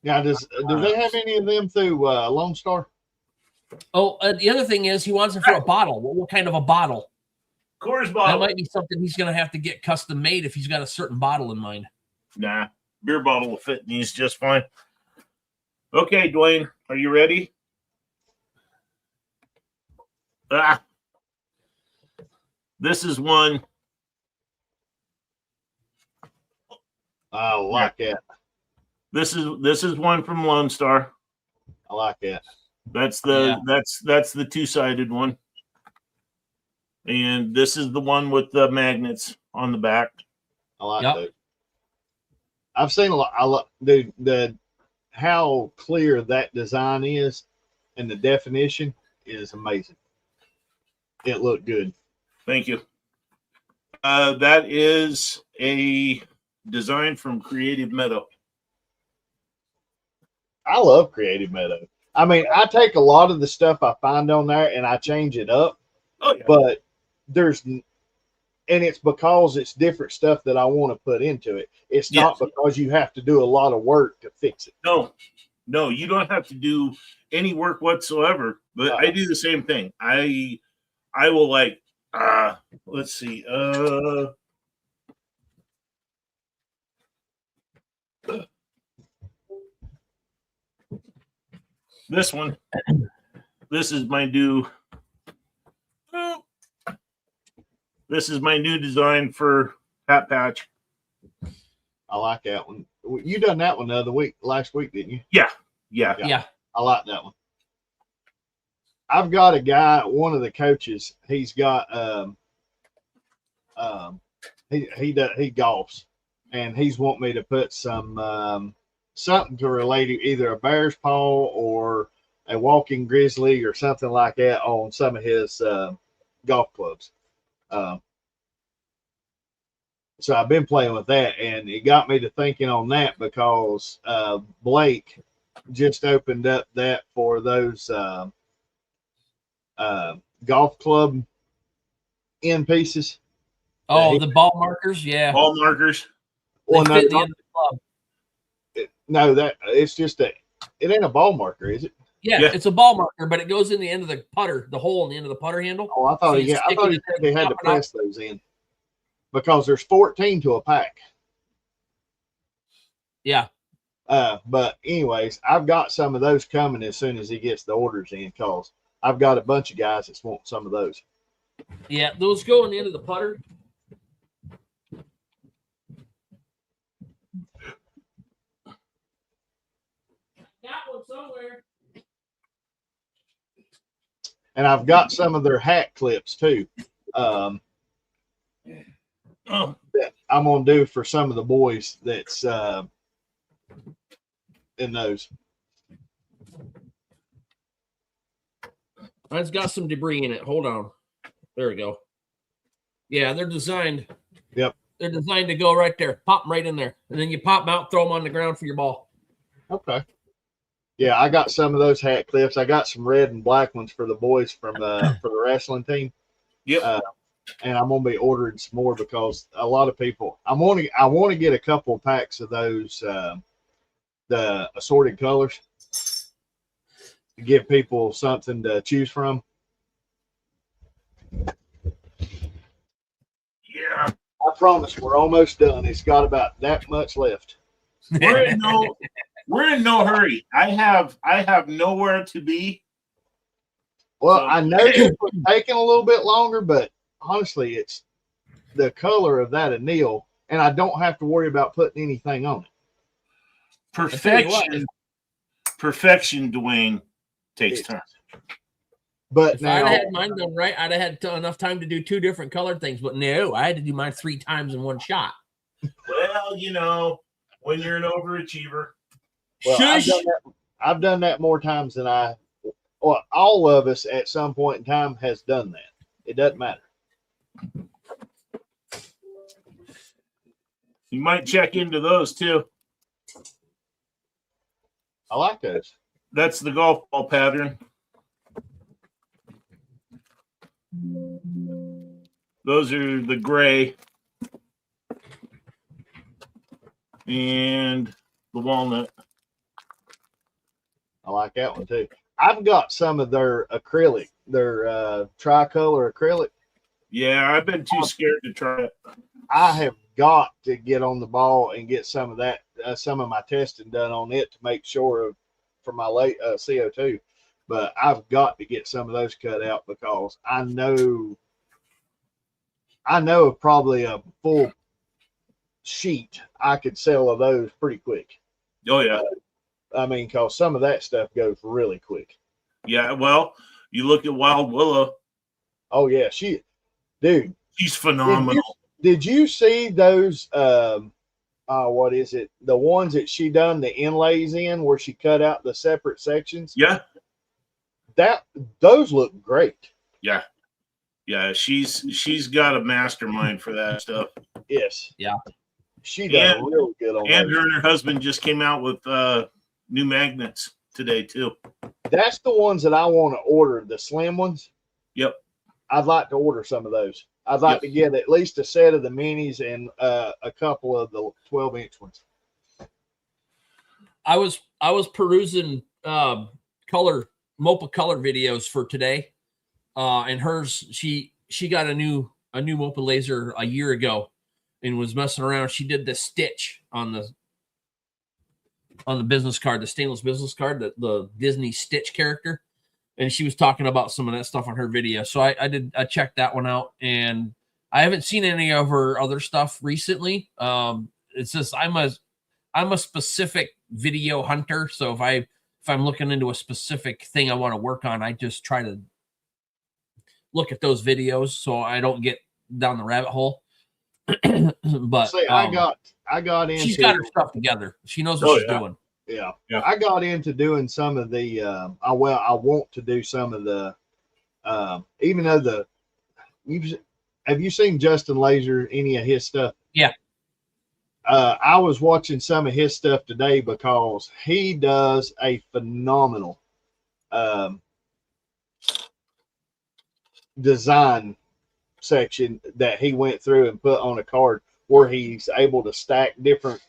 Now, do they have any of them through Lone Star? Oh, the other thing is he wants it for a bottle. What kind of a bottle? Coors bottle. That might be something he's going to have to get custom made if he's got a certain bottle in mind. Nah, beer bottle will fit in these just fine. Okay, Dwayne, are you ready? This is one I like that. This is one from Lone Star. I like that. That's the two-sided one. And this is the one with the magnets on the back. I like those. I've seen a lot. I love the how clear that design is, and the definition is amazing. It looked good. Thank you. That is a design from Creative Meadow. I love Creative Meadow. I mean, I take a lot of the stuff I find on there and I change it up. Oh yeah. But it's because it's different stuff that I want to put into it. It's not because you have to do a lot of work to fix it. No, you don't have to do any work whatsoever. But I do the same thing. I will like let's see. This one. This is my new. This is my new design for hat patch. I like that one. You done that one last week, didn't you? Yeah. I like that one. I've got a guy, one of the coaches. He's got he golfs, and he's wanting me to put some something to relate either a bear's paw or a walking grizzly or something like that on some of his golf clubs. So I've been playing with that, and it got me to thinking on that because Blake just opened up that for those golf club end pieces. Oh, the ball markers, yeah. Ball markers. Well, no, the end of the club. No, that it's just it ain't a ball marker, is it? Yeah, it's a ball marker, but it goes in the end of the putter, the hole in the end of the putter handle. Oh, I thought he said they had to press those in because there's 14 to a pack. Yeah. But anyways, I've got some of those coming as soon as he gets the orders in because I've got a bunch of guys that want some of those. Yeah, those go in the end of the putter. Got one somewhere. And I've got some of their hat clips too. That I'm gonna do for some of the boys that's in those. It's got some debris in it. Hold on. There we go. Yeah, they're designed. Yep. They're designed to go right there. Pop them right in there. And then you pop them out, throw them on the ground for your ball. Okay. Yeah, I got some of those hat clips. I got some red and black ones for the boys from for the wrestling team. Yep. And I'm gonna be ordering some more because a lot of people. I want to get a couple of packs of those the assorted colors to give people something to choose from. Yeah. I promise we're almost done. It's got about that much left. We're in no hurry. I have nowhere to be. Well, so, I know it's taking a little bit longer, but honestly, it's the color of that anneal, and I don't have to worry about putting anything on it. Perfection, Dwayne, takes time. But if I'd had mine done right, I'd have had enough time to do two different color things. But no, I had to do mine 3 times in one shot. Well, you know, when you're an overachiever. Well, I've done that more times than all of us at some point in time has done that. It doesn't matter. You might check into those too. I like those. That's the golf ball pattern. Those are the gray and the walnut. I like that one too. I've got some of their acrylic, their tricolor acrylic. Yeah, I've been too scared to try it. I have got to get on the ball and get some of that, some of my testing done on it to make sure for my late CO2. But I've got to get some of those cut out because I know probably a full sheet, I could sell of those pretty quick. Oh yeah, I mean, because some of that stuff goes really quick. yeah. Well, you look at Wild Willow. Oh yeah, dude, She's phenomenal. did you see those? What is it? The ones that she done the inlays in, where she cut out the separate sections. Yeah, Those look great. yeah, yeah. She's got a mastermind for that stuff. Yes. Yeah. She done real good on And those. her and her husband just came out with new magnets today too. That's the ones that I want to order, the slim ones. Yep. I'd like to order some of those. I'd like to get at least a set of the minis and a couple of the 12-inch ones. I was perusing MOPA color videos for today, and hers she got a new MOPA laser a year ago, and was messing around. She did the stitch on the business card, the stainless business card, the Disney Stitch character, and she was talking about some of that stuff on her video. So I checked that one out, and I haven't seen any of her other stuff recently. It's just I'm a specific video hunter, so if I'm looking into a specific thing I want to work on, I just try to look at those videos so I don't get down the rabbit hole. But see, I got into. She's got her stuff together. She knows what she's doing. Yeah. Yeah. I got into doing some of the. I want to do some of the. Even though have you seen Justin Laser, any of his stuff? Yeah. I was watching some of his stuff today because he does a phenomenal design section that he went through and put on a card where he's able to stack different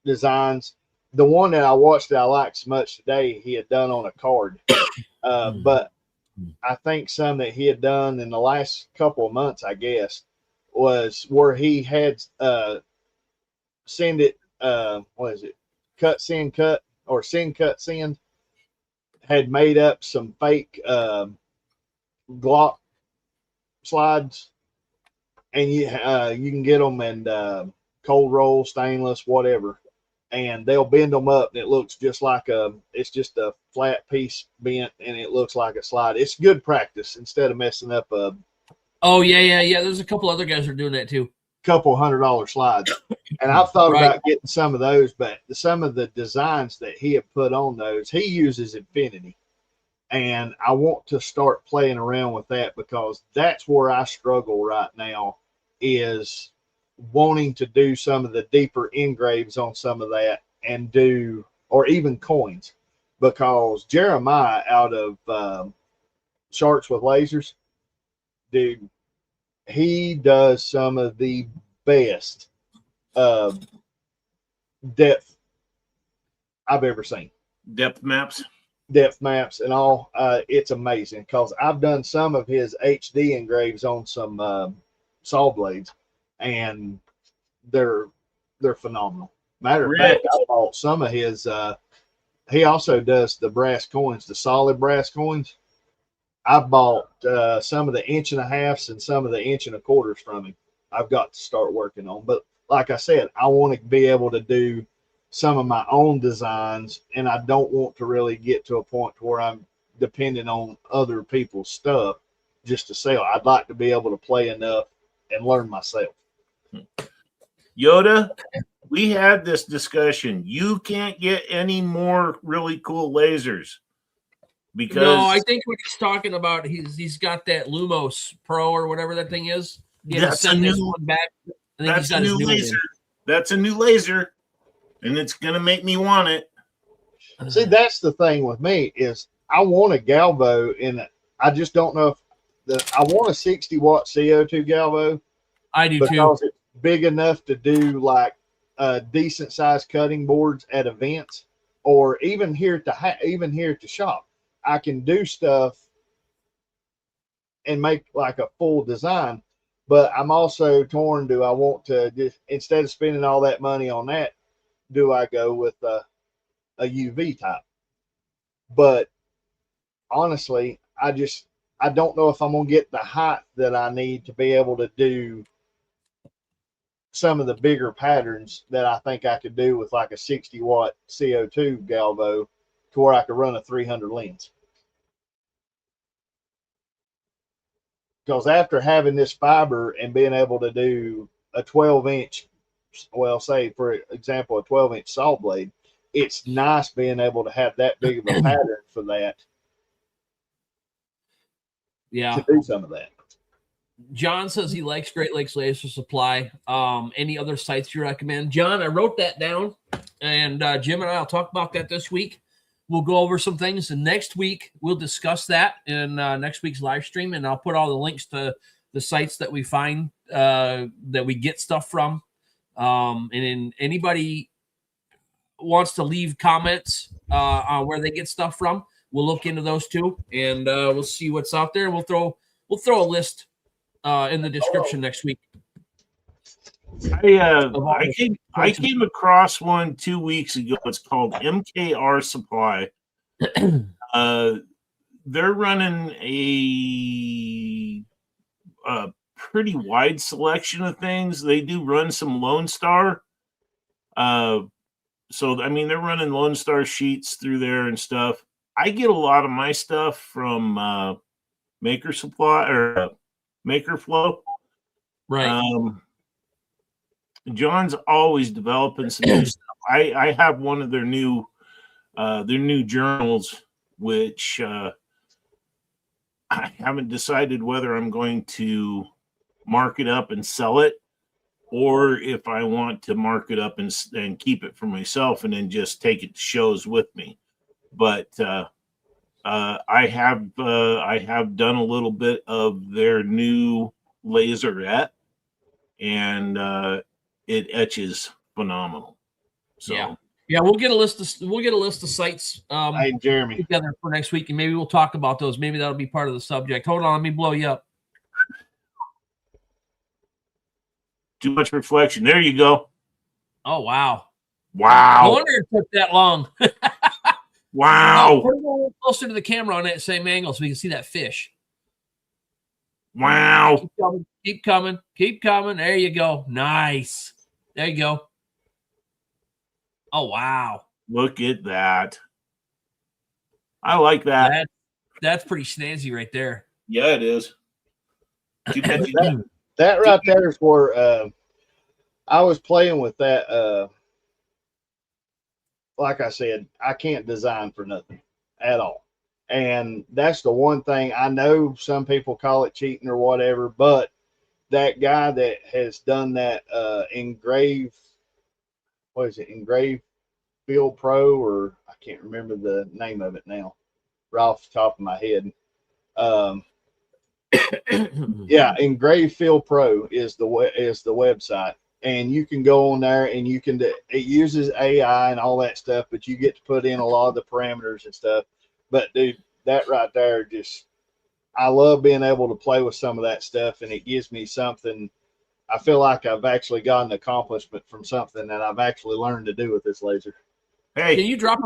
designs. The one that I watched that I liked so much today, he had done on a card. But I think some that he had done in the last couple of months, I guess, was where he had send it, what is it? Cut, send, cut, or send, cut, send. Had made up some fake Glock slides, and you can get them in cold roll, stainless, whatever, and they'll bend them up, and it looks just like it's just a flat piece bent, and it looks like a slide. It's good practice instead of messing up a. Oh yeah. There's a couple other guys who are doing that too. Couple $100 slides, and I've thought about getting some of those, but some of the designs that he had put on those, he uses Infinity, and I want to start playing around with that because that's where I struggle right now, is wanting to do some of the deeper engraves on some of that and do, or even coins, because Jeremiah out of Sharks with Lasers, dude, he does some of the best depth I've ever seen. Depth maps And all. It's amazing because I've done some of his HD engraves on some saw blades, and they're phenomenal. Matter of fact, I bought some of his. He also does the brass coins, the solid brass coins. I bought some of the 1.5 inches and some of the 1.25 inches from him. I've got to start working on. But like I said, I want to be able to do some of my own designs, and I don't want to really get to a point where I'm dependent on other people's stuff just to sell. I'd like to be able to play enough and learn myself. Yoda, we had this discussion. You can't get any more really cool lasers. Because no, I think what he's talking about, he's got that Lumos Pro or whatever that thing is. That's a new one back. That's a new laser. That's a new laser, and it's gonna make me want it. See, that's the thing with me is I want a Galvo in it. I just don't know if I want a 60-watt CO2 Galvo. I do because too. It's big enough to do like decent sized cutting boards at events, or even here at the shop. I can do stuff and make like a full design, but I'm also torn. Do I want to just, instead of spending all that money on that, do I go with a UV type? But honestly, I don't know if I'm going to get the height that I need to be able to do some of the bigger patterns that I think I could do with like a 60-watt CO2 galvo to where I could run a 300 lens. Because after having this fiber and being able to do a 12-inch, well, say for example, a 12-inch saw blade, it's nice being able to have that big of a pattern for that. Yeah. To do some of that. John says he likes Great Lakes Laser Supply. Any other sites you recommend? John, I wrote that down, and Jim and I will talk about that this week. We'll go over some things, and next week we'll discuss that in next week's live stream, and I'll put all the links to the sites that we find that we get stuff from. And then anybody wants to leave comments on where they get stuff from, we'll look into those too, and we'll see what's out there. We'll throw a list in the description next week. I came across one 2 weeks ago. It's called MKR Supply. They're running a pretty wide selection of things. They do run some Lone Star. So I mean, they're running Lone Star sheets through there and stuff. I get a lot of my stuff from Maker Supply or Maker Flow. Right. John's always developing some new stuff. I have one of their new journals, which I haven't decided whether I'm going to mark it up and sell it, or if I want to mark it up and keep it for myself and then just take it to shows with me. But I have done a little bit of their new laserette, and it etches phenomenal. So yeah, we'll get a list of sites Hey, Jeremy, together for next week, and maybe we'll talk about those. Maybe that'll be part of the subject. Hold on, let me blow you up. too much reflection. There you go. Oh wow. Wow. I wonder if it took that long. Wow. Put it a little closer to the camera on that same angle so we can see that fish. Wow. Keep coming. There you go. Nice. There you go. Oh wow. Look at that. I like that. That's pretty snazzy right there. Yeah, it is. That right there is where I was playing with that. Like I said, I can't design for nothing at all. And that's the one thing. I know some people call it cheating or whatever, but that guy that has done that Engrave, what is it, Engrave Field Pro, or I can't remember the name of it now, right off the top of my head. Yeah, Engrave Field Pro is the website, and you can go on there and you can it uses AI and all that stuff, but you get to put in a lot of the parameters and stuff. But dude, that right there, just I love being able to play with some of that stuff, and it gives me something. I feel like I've actually got an accomplishment from something that I've actually learned to do with this laser. Hey, can you drop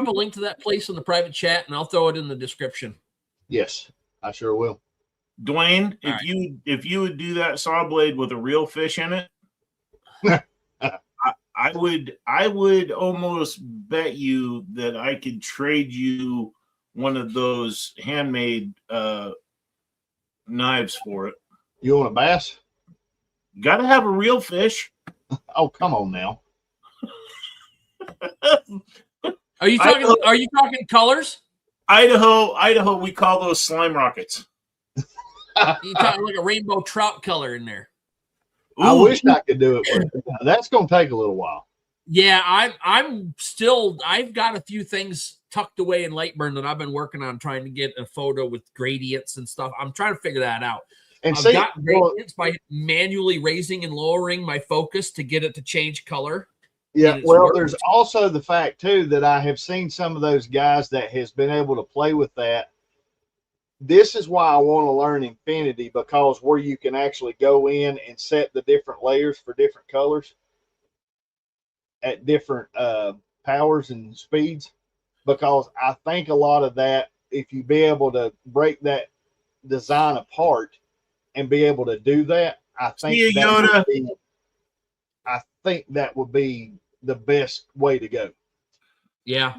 a link to that place in the private chat, and I'll throw it in the description. Yes, I sure will. Dwayne, if you would do that saw blade with a real fish in it, I would almost bet you that I could trade you one of those handmade knives for it. You want a bass? Got to have a real fish. Oh, come on now. Are you talking colors? Idaho, we call those slime rockets. You talking like a rainbow trout color in there? Ooh. I wish I could do it, but that's going to take a little while. Yeah, I've got a few things tucked away in Lightburn that I've been working on, trying to get a photo with gradients and stuff. I'm trying to figure that out. And I've got gradients by manually raising and lowering my focus to get it to change color. Yeah, well, there's also the fact too that I have seen some of those guys that has been able to play with that. This is why I want to learn Infinity, because where you can actually go in and set the different layers for different colors at different powers and speeds. Because I think a lot of that, if you be able to break that design apart and be able to do that, I think think that would be the best way to go. Yeah.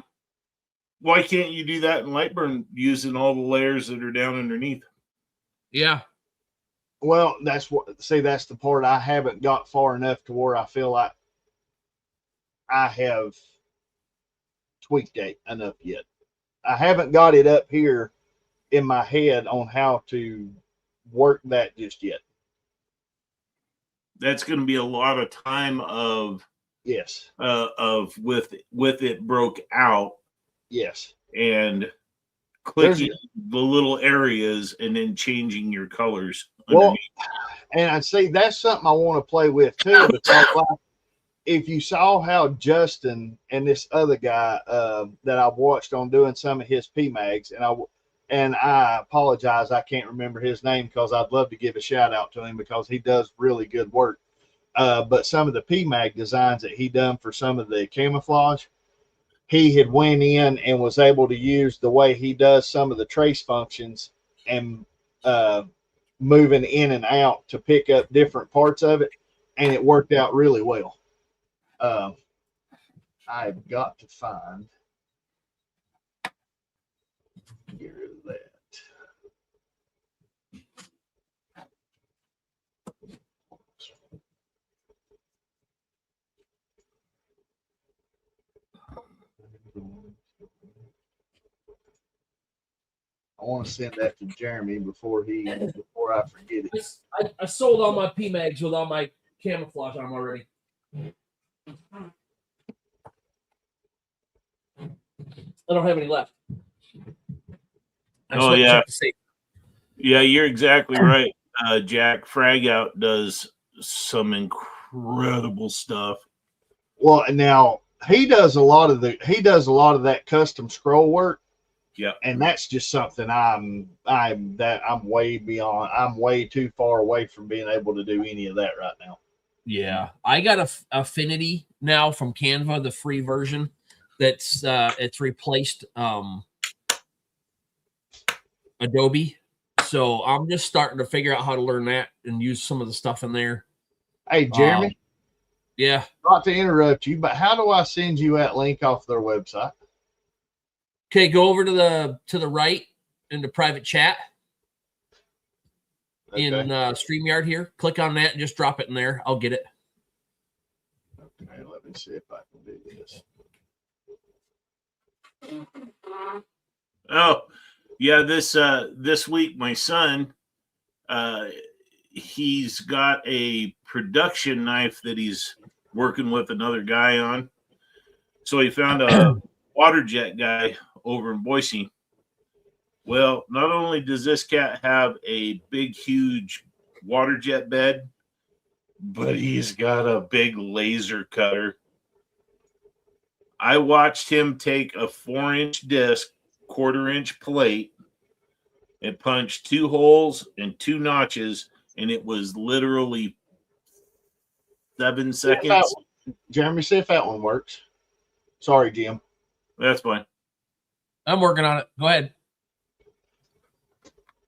Why can't you do that in Lightburn using all the layers that are down underneath? Yeah. Well, that's the part I haven't got far enough to where I feel like I have tweaked it enough yet. I haven't got it up here in my head on how to work that just yet. That's going to be a lot of time of Yes. with it broke out Yes. and clicking the little areas and then changing your colors. Well, and I see that's something I want to play with too, because like, if you saw how Justin and this other guy that I've watched on doing some of his PMags, and I apologize, I can't remember his name because I'd love to give a shout out to him because he does really good work. But some of the PMag designs that he done for some of the camouflage, he had went in and was able to use the way he does some of the trace functions and moving in and out to pick up different parts of it, and it worked out really well. I've got to find, get rid of that. I want to send that to Jeremy before I forget it. I sold all my PMags with all my camouflage on them already. I don't have any left. Oh yeah, yeah, you're exactly right. Jack Frag Out does some incredible stuff. Well, now he does a lot of that custom scroll work. Yeah, and that's just something I'm way beyond. I'm way too far away from being able to do any of that right now. Yeah, I got a Affinity now from Canva, the free version. That's it's replaced Adobe, so I'm just starting to figure out how to learn that and use some of the stuff in there. Hey, Jeremy. Yeah. Not to interrupt you, but how do I send you that link off their website? Okay, go over to the right in the private chat in StreamYard here. Click on that and just drop it in there. I'll get it. Okay, let me see if I can do this. Oh, yeah, this week my son he's got a production knife that he's working with another guy on. So he found a water jet guy over in Boise. Well, not only does this cat have a big, huge water jet bed, but he's got a big laser cutter. I watched him take a 4-inch disc, 1/4-inch plate, and punch 2 holes and 2 notches, and it was literally 7 seconds. Jeremy, see if that one works. Sorry, Jim. That's fine. I'm working on it. Go ahead.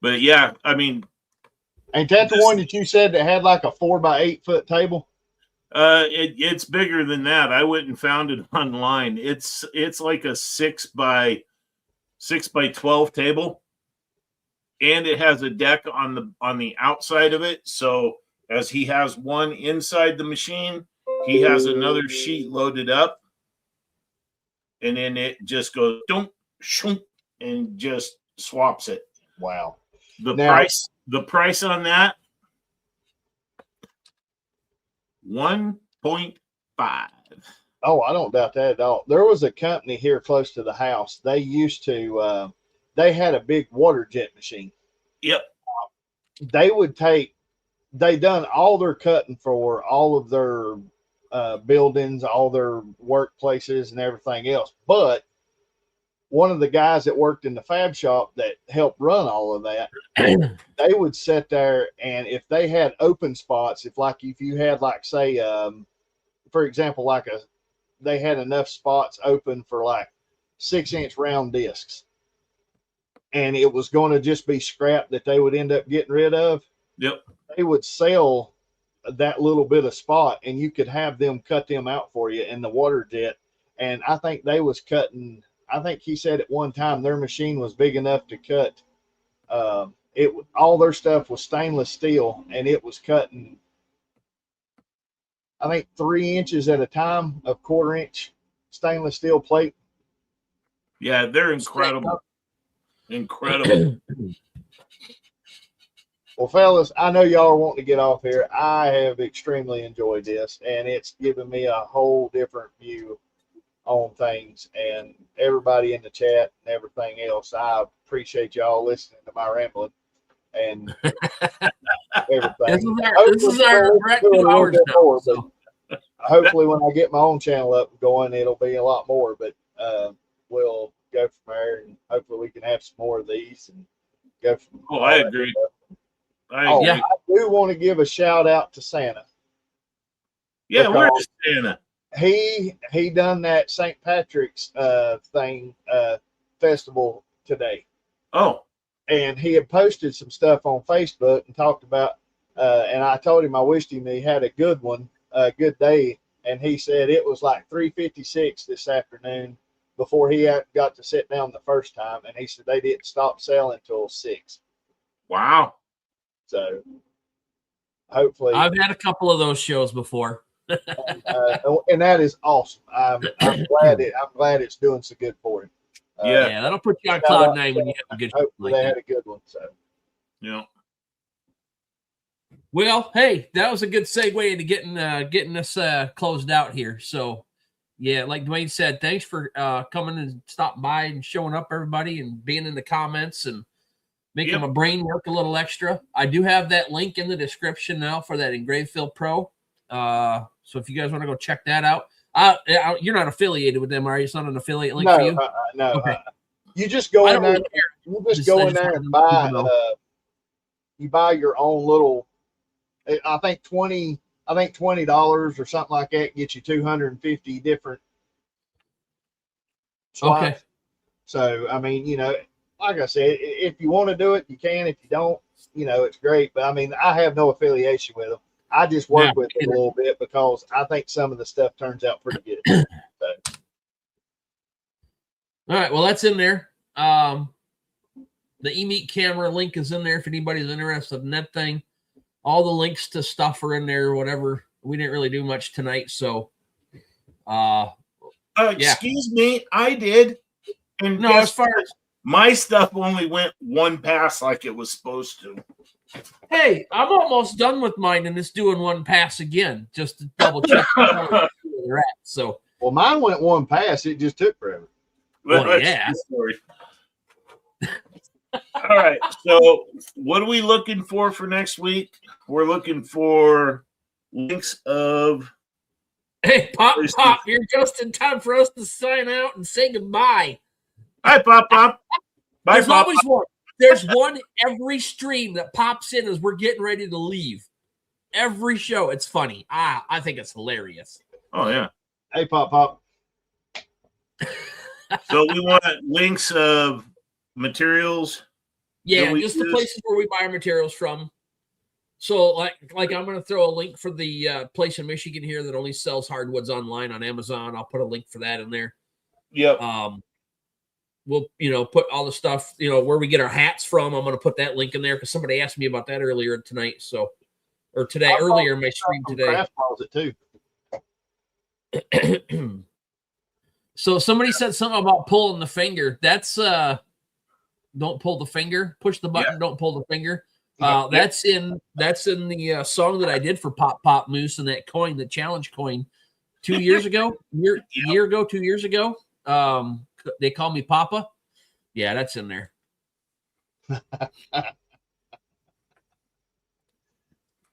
But yeah, I mean, ain't that the one that you said that had like a 4x8 foot table? It's bigger than that. I went and found it online. It's like a 6x12 table, and it has a deck on the outside of it. So as he has one inside the machine, he has another sheet loaded up, and then it just goes don't shoom and just swaps it. Wow. The price on that, 1.5. Oh, I don't doubt that at all. There was a company here close to the house. They used to they had a big water jet machine. Yep. They done all their cutting for all of their buildings, all their workplaces and everything else. But one of the guys that worked in the fab shop that helped run all of that, they would sit there, and if they had open spots, if you had like say, for example, they had enough spots open for like 6-inch round discs, and it was going to just be scrap that they would end up getting rid of. Yep. They would sell that little bit of spot, and you could have them cut them out for you in the water jet. And I think they was cutting. I think he said at one time their machine was big enough to cut. All their stuff was stainless steel, and it was cutting, I think, 3 inches at a time of 1/4 inch stainless steel plate. Yeah, they're incredible. Incredible. Well, fellas, I know y'all are wanting to get off here. I have extremely enjoyed this, and it's given me a whole different view on things, and everybody in the chat and everything else. I appreciate y'all listening to my rambling and everything. This is our we're at 2 hours now. More, so. Hopefully, when I get my own channel up and going, it'll be a lot more. But we'll go from there, and hopefully, we can have some more of these and go from. Oh, I agree. I do want to give a shout out to Santa. Yeah, where's Santa? He done that St. Patrick's thing festival today. Oh. And he had posted some stuff on Facebook and talked about, and I told him I wished him he had a good one, a good day. And he said it was like 3:56 this afternoon before he got to sit down the first time. And he said they didn't stop selling till 6. Wow. So hopefully. I've had a couple of those shows before. And that is awesome. I'm glad it's doing so good for him. Yeah, that'll put you on cloud 9 when you have a good show. Like they had a good one. So yeah. Well, hey, that was a good segue into getting us closed out here. So, yeah, like Dwayne said, thanks for coming and stopping by and showing up, everybody, and being in the comments and making my brain work a little extra. I do have that link in the description now for that Engrave Fill Pro. So if you guys want to go check that out, you're not affiliated with them, are you? It's not an affiliate link for you? No. Okay. You just go in there. Really you just go in there and buy. You buy your own little. I think $20 or something like that gets you 250 different slots. Okay. So I mean, like I said, if you want to do it, you can. If you don't, it's great. But I mean, I have no affiliation with them. I just work with them a little bit because I think some of the stuff turns out pretty good. So. All right. Well, that's in there. The eMeet camera link is in there if anybody's interested in that thing. All the links to stuff are in there, whatever. We didn't really do much tonight. So, excuse me, I did. And no, as far as my stuff only went 1 pass like it was supposed to. Hey, I'm almost done with mine, and it's doing 1 pass again, just to double check where they're at. So, well, mine went 1 pass. It just took forever. Well, yeah. All right. So, what are we looking for next week? We're looking for links of. Hey, Pop, you're just in time for us to sign out and say goodbye. Hi, Pop. Bye, There's Pop. always one. There's one every stream that pops in as we're getting ready to leave. Every show. It's funny. I think it's hilarious. Oh, yeah. Hey, Pop. So we want links of materials. Yeah, just the places where we buy our materials from. So, like I'm going to throw a link for the place in Michigan here that only sells hardwoods online on Amazon. I'll put a link for that in there. Yep. We'll, put all the stuff, where we get our hats from. I'm going to put that link in there because somebody asked me about that earlier tonight. So, or today, earlier in my stream today. Craft Closet too. So somebody said something about pulling the finger. That's don't pull the finger. Push the button. Yeah. Don't pull the finger. That's in the song that I did for Pop Moose and that coin, the challenge coin, 2 years ago. Year ago, 2 years ago. They call me Papa. Yeah, that's in there.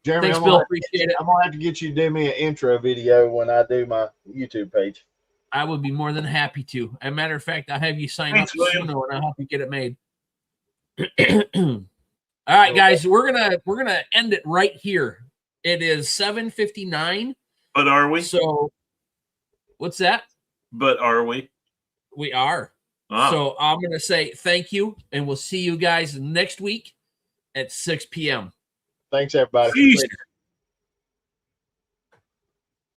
Jeremy, thanks, Bill. Appreciate it. I'm gonna have to get you to do me an intro video when I do my YouTube page. I would be more than happy to. As a matter of fact, I'll have you sign up soon, and I'll help you get it made. All right, guys, we're gonna end it right here. It is 7:59. But are we? So, what's that? But are we? We are. Oh. So I'm going to say thank you, and we'll see you guys next week at 6 p.m. Thanks, everybody. Peace.